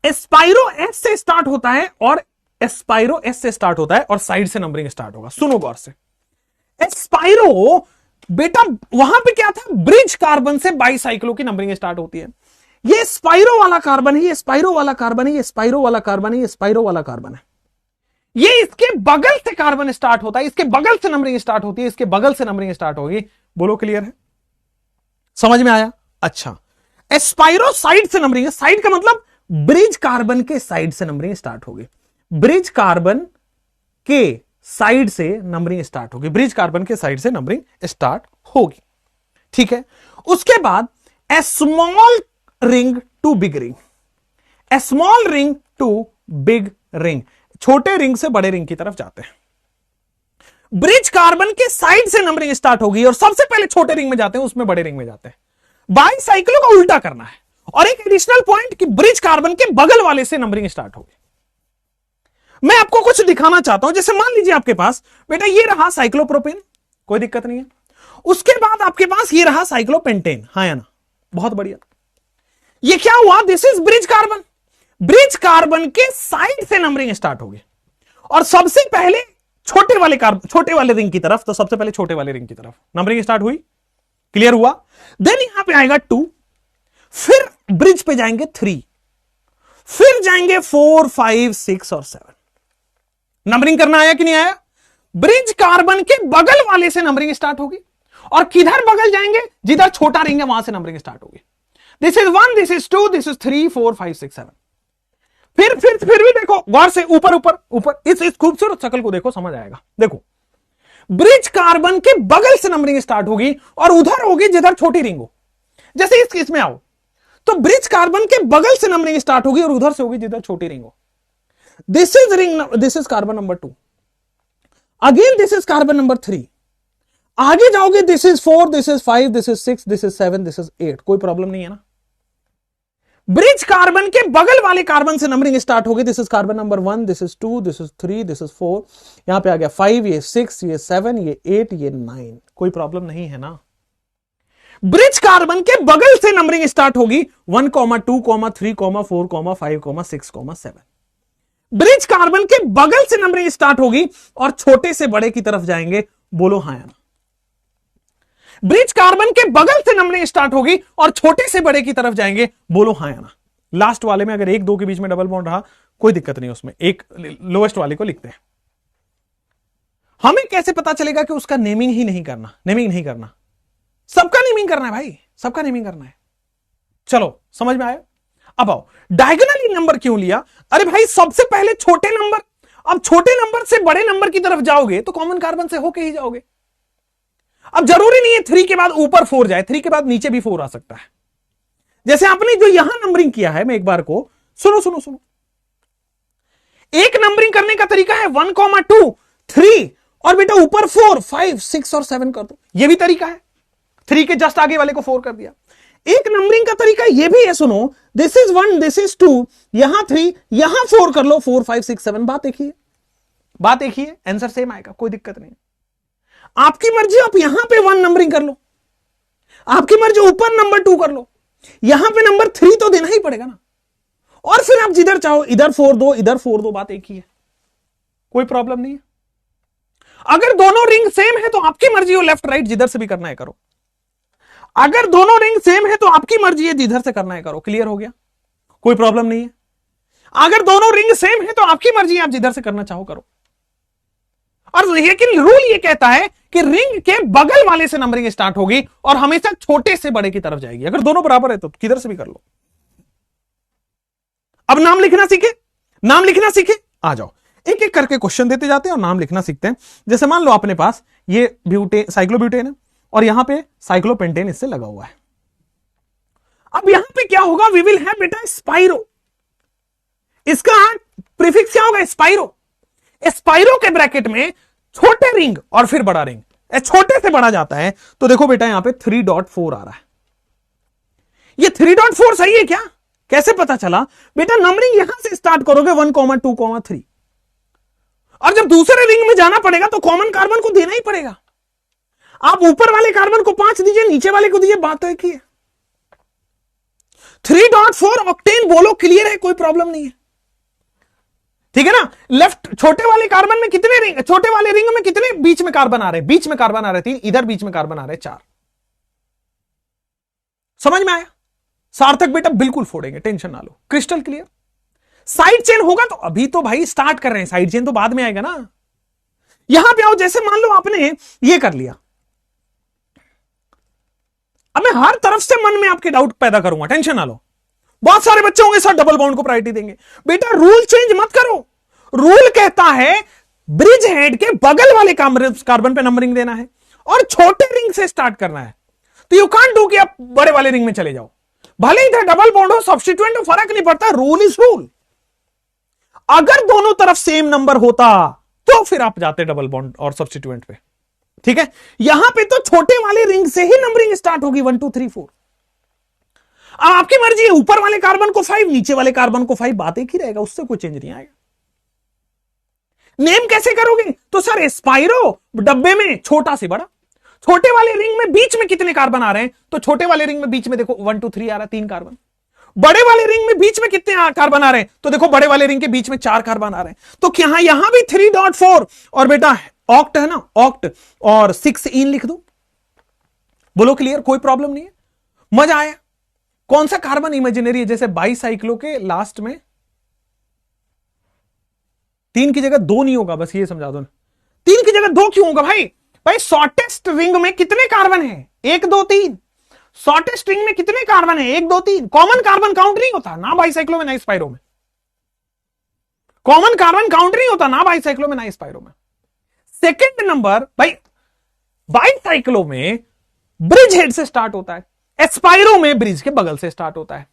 एस्पाइरो एस से स्टार्ट होता है और एस्पाइरो एस से स्टार्ट होता है और साइड से नंबरिंग स्टार्ट होगा। सुनो गौर से, एस्पाइरो बेटा वहां पे क्या था, ब्रिज कार्बन से बाईसाइक्लो की नंबरिंग स्टार्ट होती है। ये स्पाइरो वाला कार्बन है, ये स्पाइरो वाला कार्बन है, ये स्पाइरो वाला कार्बन है, ये स्पाइरो वाला कार्बन है। ये इसके बगल से कार्बन स्टार्ट होता है, इसके बगल से नंबरिंग स्टार्ट होती है, इसके बगल से नंबरिंग स्टार्ट होगी। बोलो क्लियर है, समझ में आया। अच्छा, एस्पाइरो साइड से नंबरिंग है, साइड का मतलब ब्रिज कार्बन के साइड से नंबरिंग स्टार्ट होगी, ब्रिज कार्बन के साइड से नंबरिंग स्टार्ट होगी, ब्रिज कार्बन के साइड से नंबरिंग स्टार्ट होगी, ठीक है। उसके बाद a small ring to big ring, a small ring to big ring, छोटे रिंग से बड़े रिंग की तरफ जाते हैं। ब्रिज कार्बन के साइड से नंबरिंग स्टार्ट होगी और सबसे पहले छोटे रिंग में जाते हैं, उसमें बड़े रिंग में जाते हैं। बाईसाइक्लो का उल्टा करना है। और एक एडिशनल पॉइंट कि ब्रिज कार्बन के बगल वाले से नंबरिंग स्टार्ट होगी। मैं आपको कुछ दिखाना चाहता हूं, जैसे मान लीजिए आपके पास बेटा ये रहा साइक्लोप्रोपेन, कोई दिक्कत नहीं है। उसके बाद आपके पास ये रहा साइक्लोपेंटेन, हाँ या ना, बहुत बढ़िया। ये क्या हुआ, this is bridge carbon, bridge carbon के साइड से नंबरिंग स्टार्ट होगी और सबसे पहले छोटे वाले रिंग की तरफ, तो सबसे पहले छोटे वाले रिंग की तरफ नंबरिंग स्टार्ट हुई। क्लियर हुआ। देन यहां पे आएगा 2, फिर ब्रिज पे जाएंगे 3, फिर जाएंगे 4 5 6 और 7। नंबरिंग करना आया कि नहीं आया। ब्रिज कार्बन के बगल वाले से नंबरिंग स्टार्ट होगी और किधर बगल जाएंगे, जिधर छोटा रिंग है वहां से नंबरिंग स्टार्ट होगी। This is 1, this is 2, this is 3 4 5 6 7। फिर भी देखो गौर से, ऊपर इस खूबसूरत शक्ल को देखो, समझ आएगा। देखो ब्रिज कार्बन के बगल से नंबरिंग स्टार्ट होगी और उधर होगी जिधर छोटी रिंग हो। जैसे इस केस में आओ तो ब्रिज कार्बन के बगल से नंबरिंग स्टार्ट होगी और उधर से होगी जिधर छोटी रिंग हो। This is ring, this is carbon number 2, again this is carbon number 3, आगे जाओगे this is 4, this is 5, this is 6, this is 7, this is 8। कोई प्रॉब्लम नहीं है ना। ब्रिज कार्बन के बगल वाले कार्बन से नंबरिंग स्टार्ट होगी। This is carbon number 1, this is 2, this is 3, this is 4, यहां पे आ गया 5, ये 6, ये 7, ये 8, ये 9। कोई प्रॉब्लम नहीं है ना। ब्रिज कार्बन के बगल से नंबरिंग स्टार्ट होगी 1, 2, 3, 4, 5, 6, 7। ब्रिज कार्बन के बगल से नंबरिंग स्टार्ट होगी और छोटे से बड़े की तरफ जाएंगे। बोलो हाँ या ना। ब्रिज कार्बन के बगल से नंबरिंग स्टार्ट होगी और छोटे से बड़े की तरफ जाएंगे। बोलो हाँ या ना। लास्ट वाले में अगर 1, 2 के बीच में डबल बॉन्ड रहा कोई दिक्कत नहीं, उसमें एक लोएस्ट वाले को लिखते हैं। हमें कैसे पता चलेगा कि उसका नेमिंग ही नहीं करना? नेमिंग नहीं करना, सबका नेमिंग करना है भाई, सबका नेमिंग करना है। चलो समझ में आया। अब आओ, डायगोनली नंबर क्यों लिया? अरे भाई सबसे पहले छोटे नंबर, अब छोटे नंबर से बड़े नंबर की तरफ जाओगे तो कॉमन कार्बन से होके ही जाओगे। अब जरूरी नहीं है 3 के बाद ऊपर 4 जाए, 3 के बाद नीचे भी 4 आ सकता है। जैसे आपने जो यहां नंबरिंग किया है, मैं एक बार को सुनो सुनो सुनो। एक नंबरिंग करने का तरीका है 1, 2, 3 और बेटा ऊपर 4, 5, 6 और 7 कर दो, यह भी तरीका है। 3 के जस्ट आगे वाले को 4 कर दिया। एक नंबरिंग का तरीका यह भी है, सुनो, दिस इज 1, दिस इज 2, यहां 3, यहां 4 कर लो, 4, 5, 6, 7। बात एक ही है, बात एक ही है, आंसर सेम आएगा, कोई दिक्कत नहीं। आपकी मर्जी, आप यहां पे 1 नंबरिंग कर लो, आपकी मर्जी ऊपर नंबर 2 कर लो, यहां पे नंबर 3 तो देना ही पड़ेगा ना। और फिर आप जिधर चाहो इधर 4 दो, इधर 4 दो, बात एक ही है, कोई प्रॉब्लम नहीं है। अगर दोनों रिंग सेम है तो आपकी मर्जी हो, लेफ्ट राइट जिधर से भी करना है करो। अगर दोनों रिंग सेम है तो आपकी मर्जी है, जिधर से करना है करो। क्लियर हो गया, कोई प्रॉब्लम नहीं है। अगर दोनों रिंग सेम है तो आपकी मर्जी है, आप जिधर से करना चाहो करो। और लेकिन रूल ये कहता है कि रिंग के बगल वाले से नंबरिंग स्टार्ट होगी और हमेशा छोटे से बड़े की तरफ जाएगी। अगर दोनों बराबर है तो किधर से भी कर लो। अब नाम लिखना सीखे, नाम लिखना सीखे। आ जाओ, एक एक करके क्वेश्चन देते जाते हैं और नाम लिखना सीखते हैं। जैसे मान लो अपने पास ये ब्यूटेन, साइक्लोब्यूटेन है और यहां पे साइक्लोपेंटेन इससे लगा हुआ है। अब यहां पे क्या होगा? वी विल हैव बेटा स्पाइरो। इसका प्रीफिक्स क्या होगा? स्पाइरो। स्पाइरो के ब्रैकेट में छोटे रिंग और फिर बड़ा रिंग, छोटे से बड़ा जाता है। तो देखो बेटा यहां पे 3.4 आ रहा है। ये 3.4 सही है क्या? कैसे पता चला? बेटा नंबरिंग यहां से स्टार्ट करोगे 1, 2, 3 और जब दूसरे रिंग में जाना पड़ेगा तो कॉमन कार्बन को देना ही पड़ेगा। आप ऊपर वाले कार्बन को 5 दीजिए, नीचे वाले को दीजिए, बात तो एक ही है। 3.4 ऑक्टेन बोलो, क्लियर है, कोई प्रॉब्लम नहीं है, ठीक है ना। लेफ्ट छोटे वाले कार्बन में कितने रिंग, छोटे वाले रिंग में कितने बीच में कार्बन आ रहे हैं? बीच में कार्बन आ रहे 3, इधर बीच में कार्बन आ रहे 4। समझ में आया? सार्थक बेटा बिल्कुल फोड़ेंगे, टेंशन ना लो, क्रिस्टल क्लियर। साइड चेन होगा तो अभी तो भाई स्टार्ट कर रहे हैं, साइड चेन तो बाद में आएगा ना। यहां पे आओ, जैसे मान लो आपने ये कर लिया। अब मैं हर तरफ से मन में आपके डाउट पैदा करूंगा, टेंशन ना लो। बहुत सारे बच्चे होंगे सर डबल बॉन्ड को प्रायोरिटी देंगे। बेटा रूल चेंज मत करो। रूल कहता है ब्रिज हेड के बगल वाले कार्बन पे नंबरिंग देना है और छोटे रिंग से स्टार्ट करना है। तो यू कांट डू कि आप बड़े वाले रिंग में चले जाओ, भले ही इधर डबल बॉन्ड हो, सब्स्टिट्यूएंट हो, फर्क नहीं पड़ता, रूल इज रूल। अगर दोनों तरफ सेम नंबर होता तो फिर आप जाते डबल बॉन्ड और सब्स्टिट्यूएंट पे, ठीक है। यहां पे तो छोटे वाले रिंग से ही नंबरिंग स्टार्ट होगी 1, 2, 3, 4। अब आपकी मर्जी है, ऊपर वाले कार्बन को 5, नीचे वाले कार्बन को 5, बात एक ही रहेगा, उससे कोई चेंज नहीं आएगा। नेम कैसे करोगे? तो सर स्पाइरो डब्बे में छोटा से बड़ा, छोटे वाले रिंग में बीच में कितने कार्बन आ रहे हैं? तो छोटे वाले रिंग में बीच में देखो 1, 2, 3 आ रहा है, 3 कार्बन। बड़े वाले रिंग में बीच में कितने कार्बन आ रहे हैं? तो देखो बड़े वाले रिंग के बीच में 4 कार्बन आ रहे हैं। तो यहां भी 3.4 और बेटा ऑक्ट है ना, ऑक्ट और 6 इन लिख दो। बोलो क्लियर, कोई प्रॉब्लम नहीं है, मजा आया। कौन सा कार्बन इमेजिनरी है? जैसे बाईसाइक्लो के लास्ट में 3 की जगह 2 नहीं होगा, बस ये समझा दो। 3 की जगह 2 क्यों होगा भाई? भाई शॉर्टेस्ट रिंग में कितने कार्बन है? 1, 2, 3। शॉर्टेस्ट रिंग में कितने कार्बन है? 1, 2, 3। कॉमन कार्बन काउंट नहीं होता ना बाईसाइक्लो में, ना स्पाइरो में। कॉमन कार्बन काउंट नहीं होता ना बाईसाइक्लो में, ना स्पाइरो में। सेकेंड नंबर भाई, बाईसाइक्लो में ब्रिज हेड से स्टार्ट होता है, स्पाइरो में ब्रिज के बगल से स्टार्ट होता है।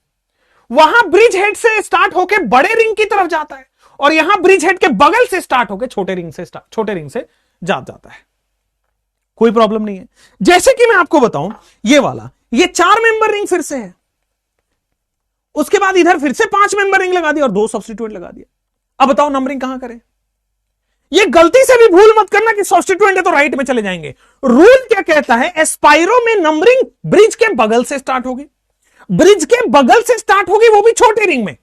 वहां ब्रिज हेड से स्टार्ट होकर बड़े रिंग की तरफ जाता है और यहां ब्रिज हेड के बगल से स्टार्ट होकर छोटे रिंग से जाता है। कोई प्रॉब्लम नहीं है। जैसे कि मैं आपको बताऊं, ये वाला, ये 4 मेंबर रिंग फिर से है। उसके बाद इधर फिर से 5 मेंबर रिंग लगा दिया और 2 सब्स्टिट्यूएंट लगा दिया। अब बताओ नंबरिंग कहां करें? ये गलती से भी भूल मत करना कि सब्स्टिट्यूएंट है तो राइट में चले जाएंगे। रूल क्या कहता है? एस्पायरो में नंबरिंग ब्रिज के बगल से स्टार्ट होगी, ब्रिज के बगल से स्टार्ट होगी, वो भी छोटे रिंग में।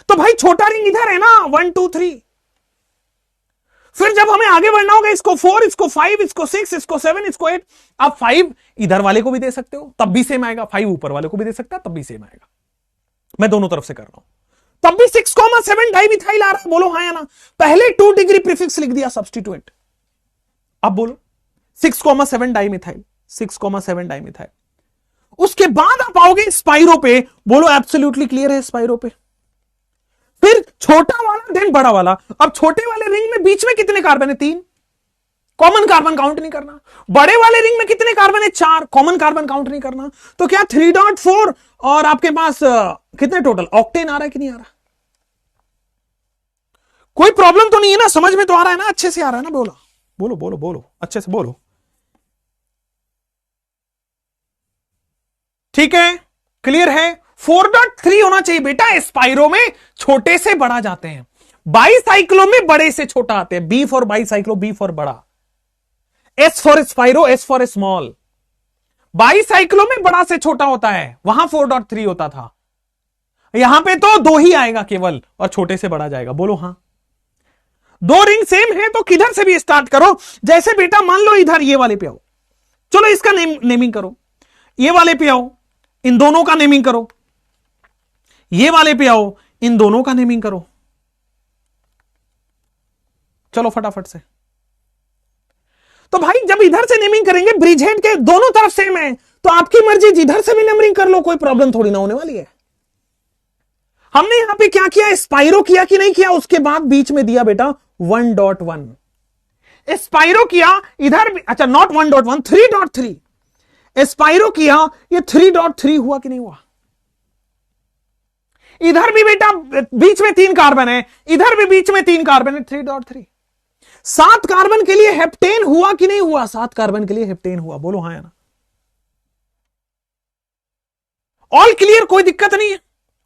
तो भाई छोटा रिंग इधर है ना, 1 2 3। फिर जब हमें आगे बढ़ना होगा, इसको 4, इसको 5, इसको 6, इसको 7, इसको 8। आप 5 इधर वाले को भी दे सकते हो, तब भी सेम आएगा। 5 ऊपर वाले को भी दे सकता है, तब भी सेम आएगा। मैं दोनों तरफ से कर रहा हूं, तब भी 6,7 डाइमिथाइल आ रहा है। बोलो हाँ या ना? पहले 2 डिग्री प्रीफिक्स लिख दिया सब्स्टिट्यूएंट। अब बोलो 6,7 डाइमिथाइल, 6,7 डाइमिथाइल। उसके बाद आप आओगे स्पाइरो पे। बोलो एब्सोल्युटली क्लियर है स्पाइरो पे। फिर छोटा वाला देन बड़ा वाला। अब छोटे वाले रिंग में बीच में कितने कार्बन है? 3। कॉमन कार्बन काउंट नहीं करना। बड़े वाले रिंग में कितने कार्बन है? 4। कॉमन कार्बन काउंट नहीं करना। तो क्या 3.4 और आपके पास कितने टोटल? ऑक्टेन आ रहा है कि नहीं आ रहा? कोई प्रॉब्लम तो नहीं है ना? समझ में तो आ रहा है ना? अच्छे से आ रहा है ना? बोलो बोलो बोलो बोलो, अच्छे से बोलो। ठीक है, क्लियर है? 4.3 होना चाहिए बेटा। स्पाइरो में छोटे से बड़ा जाते हैं, बाईसाइक्लो में बड़े से छोटा आते हैं। B for bicyclo, B for बड़ा। S for spiro, S for small. Bicyclo में बड़ा से छोटा होता है, वहां 4.3 होता था। यहां पे तो 2 ही आएगा केवल और छोटे से बड़ा जाएगा। बोलो हाँ। 2 रिंग सेम है तो किधर से भी स्टार्ट करो। जैसे बेटा मान लो इधर ये वाले पे आओ, चलो इसका नेमिंग करो। ये वाले पे आओ, इन दोनों का नेमिंग करो। ये वाले पे आओ, इन दोनों का नेमिंग करो। चलो फटाफट से। तो भाई जब इधर से नेमिंग करेंगे, ब्रिज हेड के दोनों तरफ सेम है, तो आपकी मर्जी जिधर से भी नंबरिंग कर लो, कोई प्रॉब्लम थोड़ी ना होने वाली है। हमने यहां पे क्या किया? स्पाइरो किया कि नहीं किया? उसके बाद बीच में दिया बेटा 1.1। स्पाइरो किया इधर भी, अच्छा नॉट 1.1, 3.3। स्पाइरो किया, ये 3.3 हुआ कि नहीं हुआ? इधर भी बेटा बीच में 3 कार्बन है, इधर भी बीच में 3 कार्बन है, 3.3। 7 कार्बन के लिए हेप्टेन हुआ कि नहीं हुआ? 7 कार्बन के लिए हेप्टेन हुआ। बोलो हाँ या ना? ऑल क्लियर, कोई दिक्कत नहीं है,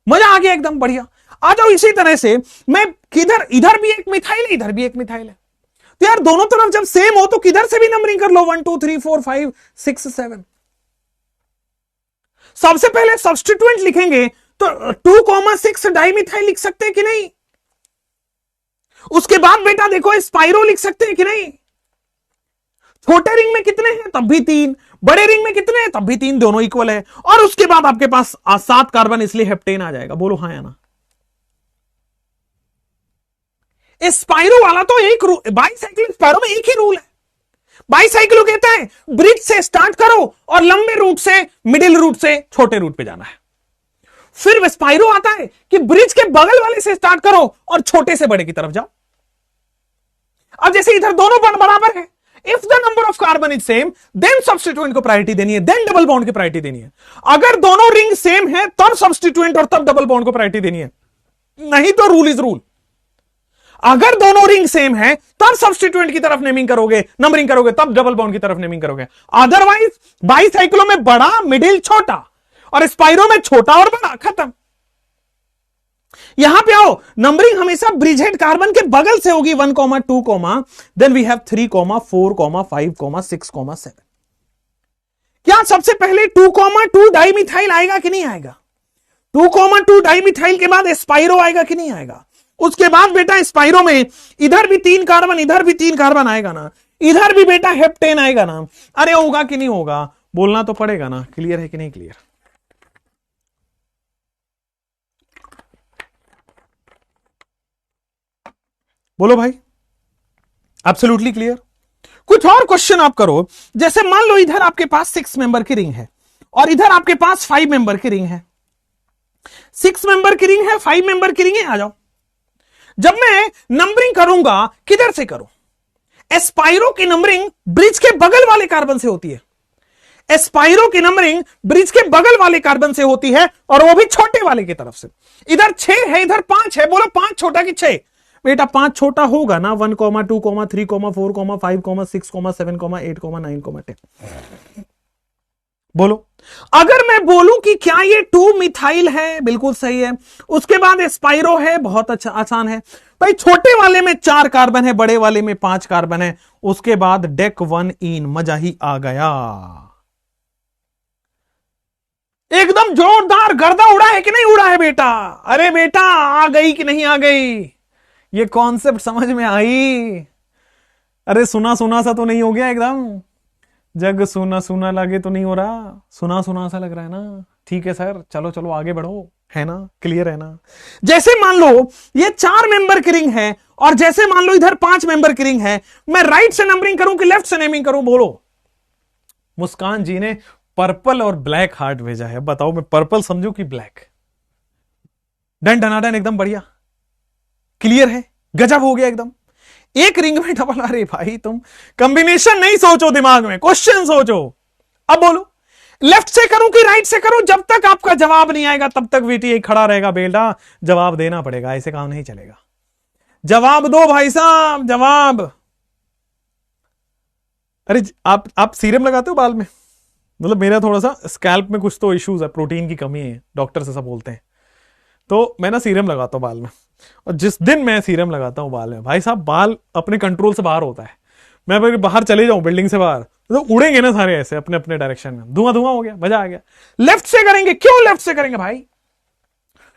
मजा आ गया एकदम बढ़िया। आ जाओ इसी तरह से। मैं किधर, इधर भी एक मिथाइल है, इधर भी एक मिथाइल है, तो यार दोनों तरफ जब सेम हो तो किधर से भी नंबरिंग कर लो। 1 2 3 4 5 6 7। सबसे पहले सब्स्टिट्यूएंट लिखेंगे तो 2,6 डाइमिथाइल लिख सकते हैं कि नहीं? उसके बाद बेटा देखो स्पाइरो लिख सकते हैं कि नहीं? छोटे रिंग में कितने हैं? तब भी 3। बड़े रिंग में कितने हैं? तब भी 3, दोनों इक्वल है। और उसके बाद आपके पास 7 कार्बन, इसलिए हेप्टेन आ जाएगा। बोलो हाँ या ना? स्पाइरो वाला तो एक बाईसाइक्लो स्पाइरो में एक ही रूल है। बाईसाइक्लो कहता है ब्रिज से स्टार्ट करो और लंबे रूट से, मिडिल रूट से छोटे रूट पे जाना है। फिर स्पाइरो आता है कि ब्रिज के बगल वाले से स्टार्ट करो और छोटे से बड़े की तरफ जाओ। अब जैसे इधर दोनों बॉन्ड बराबर है, if the number of carbon is same, then substituent को प्रायोरिटी देनी है, देन डबल बॉन्ड की प्रायोरिटी देनी है। अगर दोनों रिंग सेम है तब सब्स्टिट्यूएंट और तब डबल बॉन्ड को प्रायोरिटी देनी है, नहीं तो रूल इज रूल। अगर दोनों रिंग सेम है तब सब्स्टिट्यूएंट की तरफ नेमिंग करोगे, नंबरिंग करोगे, तब डबल बॉन्ड की तरफ नेमिंग करोगे। अदरवाइज बाईसाइक्लो में बड़ा, मिडिल, छोटा, और स्पाइरो में छोटा और बड़ा, खत्म। यहां पे आओ, नंबरिंग हमेशा ब्रिजहेड कार्बन के बगल से होगी। 1, 2, देन वी हैव 3, 4, 5, 6, 7। क्या सबसे पहले 2,2 डाइमिथाइल आएगा कि नहीं आएगा? 2,2 डाइमिथाइल के बाद स्पाइरो आएगा कि नहीं आएगा? उसके बाद बेटा स्पाइरो में इधर भी 3 कार्बन, इधर भी 3 कार्बन आएगा ना, इधर भी बेटा हेप्टेन आएगा ना। अरे होगा कि नहीं होगा? बोलना तो पड़ेगा ना। क्लियर है कि नहीं क्लियर? बोलो भाई, एब्सोल्युटली क्लियर। कुछ और क्वेश्चन आप करो। जैसे मान लो इधर आपके पास 6 मेंबर की रिंग है और इधर आपके पास 5 मेंबर की रिंग है। 6 मेंबर की रिंग है, 5 मेंबर की रिंग है। आ जाओ, जब मैं नंबरिंग करूंगा किधर से करूं? एस्पाइरो की नंबरिंग ब्रिज के बगल वाले कार्बन से होती है। एस्पाइरो की नंबरिंग ब्रिज के बगल वाले कार्बन से होती है, और वो भी छोटे वाले की तरफ से। इधर 6 है, इधर 5 है। बोलो 5 छोटा कि 6? बेटा 5 छोटा होगा ना। 1, 2, 3, 4, 5, 6, 7, 8, 9, 10। बोलो अगर मैं बोलूं कि क्या ये 2 मिथाइल है, बिल्कुल सही है। उसके बाद स्पाइरो है, बहुत अच्छा आसान है भाई। छोटे वाले में 4 कार्बन है, बड़े वाले में 5 कार्बन है। उसके बाद डेक 1 इन, मजा ही आ गया। एकदम जोरदार गर्दा उड़ा है कि नहीं उड़ा है बेटा? अरे बेटा आ गई कि नहीं आ गई? ये कॉन्सेप्ट समझ में आई? अरे सुना सुना सा तो नहीं हो गया एकदम? जग सुना सुना लगे तो नहीं हो रहा? सुना सुना सा लग रहा है ना? ठीक है सर, चलो चलो आगे बढ़ो, है ना? क्लियर है ना? जैसे मान लो ये 4 मेंबर की रिंग है, और जैसे मान लो इधर 5 मेंबर की रिंग है, मैं राइट से नंबरिंग करूं कि लेफ्ट से नंबरिंग करूं? बोलो। मुस्कान जी ने पर्पल और ब्लैक हार्ट भेजा है, बताओ मैं पर्पल समझू कि ब्लैक? डन डनाडन, एकदम बढ़िया, क्लियर है, गजब हो गया एकदम। एक रिंग में डबल। अरे भाई तुम कॉम्बिनेशन नहीं सोचो, दिमाग में क्वेश्चन सोचो। अब बोलो, लेफ्ट से करूं कि राइट से करूं? जब तक आपका जवाब नहीं आएगा तब तक वीटी खड़ा रहेगा बेटा। जवाब देना पड़ेगा, ऐसे काम नहीं चलेगा। जवाब दो भाई साहब, जवाब। अरे आप सीरम लगाते हो बाल में? मतलब मेरा थोड़ा सा स्कैल्प में कुछ तो इश्यूज है, प्रोटीन की कमी है, डॉक्टर से सब बोलते हैं। तो मैं ना सीरम लगाता हूँ बाल में, और जिस दिन मैं सीरम लगाता हूँ बाल में, भाई साहब बाल अपने कंट्रोल से बाहर होता है। मैं अगर बाहर चले जाऊं बिल्डिंग से बाहर, तो उड़ेंगे ना सारे ऐसे अपने अपने डायरेक्शन में, धुआं धुआं हो गया, मजा आ गया। लेफ्ट से करेंगे, क्यों लेफ्ट से करेंगे भाई?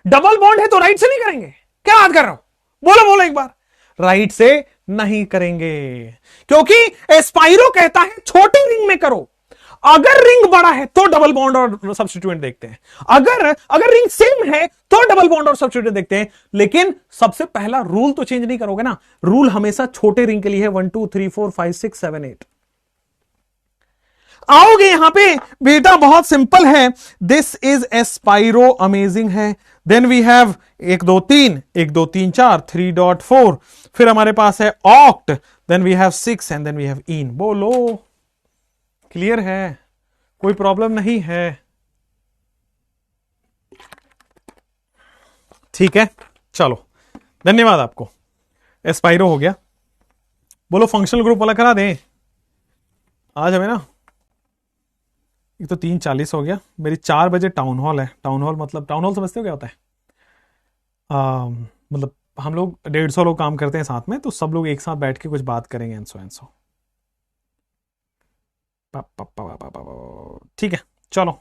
डबल बॉन्ड है तो राइट से नहीं करेंगे? क्या बात कर रहा हूं? बोलो बोलो एक बार। राइट से नहीं करेंगे, क्योंकि एस्पाइरो कहता है छोटी रिंग में करो। अगर रिंग बड़ा है तो डबल बॉन्ड और सब्स्टिट्यूएंट देखते हैं, अगर रिंग सेम है तो डबल बॉन्ड और सब्स्टिट्यूएंट देखते हैं। लेकिन सबसे पहला रूल तो चेंज नहीं करोगे ना, रूल हमेशा छोटे रिंग के लिए है, 1 2 3 4 5 6 7 8। आओगे यहां पे बेटा, बहुत सिंपल है। दिस इज एस्पाइरो, अमेजिंग है। Then we have 1 2 3 1 2 3 4 3.4। फिर हमारे पास है oct, then we have 6 and then we have इन। बोलो, क्लियर है? कोई प्रॉब्लम नहीं है? ठीक है, चलो धन्यवाद आपको। एस्पाइरो हो गया। बोलो फंक्शनल ग्रुप वाला करा दें आज हमें ना। एक तो 3:40 हो गया, मेरी 4 बजे टाउन हॉल है। टाउन हॉल मतलब, टाउन हॉल समझते हो क्या होता है? मतलब हम लोग 150 लोग काम करते हैं साथ में, तो सब लोग एक साथ बैठ के कुछ बात करेंगे, एंसो एंसो। ठीक है, चलो।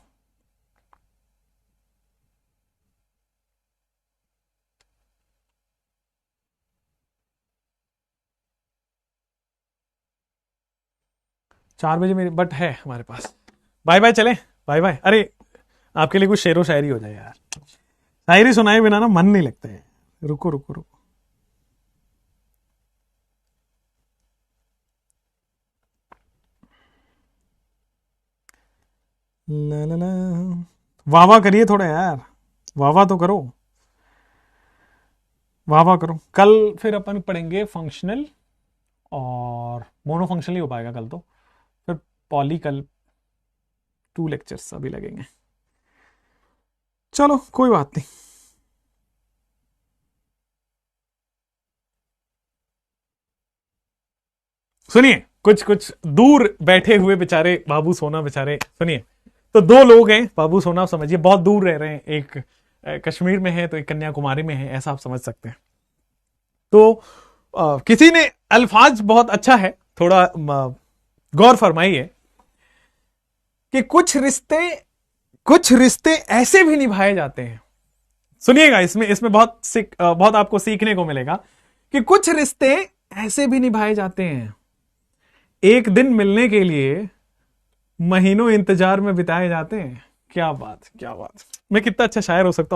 चार बजे मेरी बट है हमारे पास। बाय बाय, चले बाय बाय। अरे आपके लिए कुछ शेरो शायरी हो जाए यार, शायरी सुनाए बिना ना मन नहीं लगता है। रुको रुको रुको, ला ला ला। वाह वाह करिए थोड़ा यार, वाह वाह तो करो, वाह वाह करो। कल फिर अपन पढ़ेंगे फंक्शनल, और मोनो फंक्शनल ही हो पाएगा कल तो। फिर पॉली कल 2 लेक्चर्स अभी लगेंगे। चलो कोई बात नहीं। सुनिए, कुछ कुछ दूर बैठे हुए बेचारे बाबू सोना बेचारे, सुनिए। तो 2 लोग हैं, बाबू सोना आप समझिए, बहुत दूर रह रहे हैं। एक कश्मीर में है तो एक कन्याकुमारी में है, ऐसा आप समझ सकते हैं। तो किसी ने अल्फाज बहुत अच्छा है, थोड़ा गौर फरमाइए कि कुछ रिश्ते ऐसे भी निभाए जाते हैं। सुनिएगा, इसमें इसमें बहुत आपको सीखने को मिलेगा कि कुछ रिश्ते ऐसे भी निभाए जाते हैं, एक दिन मिलने के लिए महीनों इंतजार में बिताए जाते हैं। क्या बात, क्या बात! मैं कितना अच्छा शायर हो सकता हूं।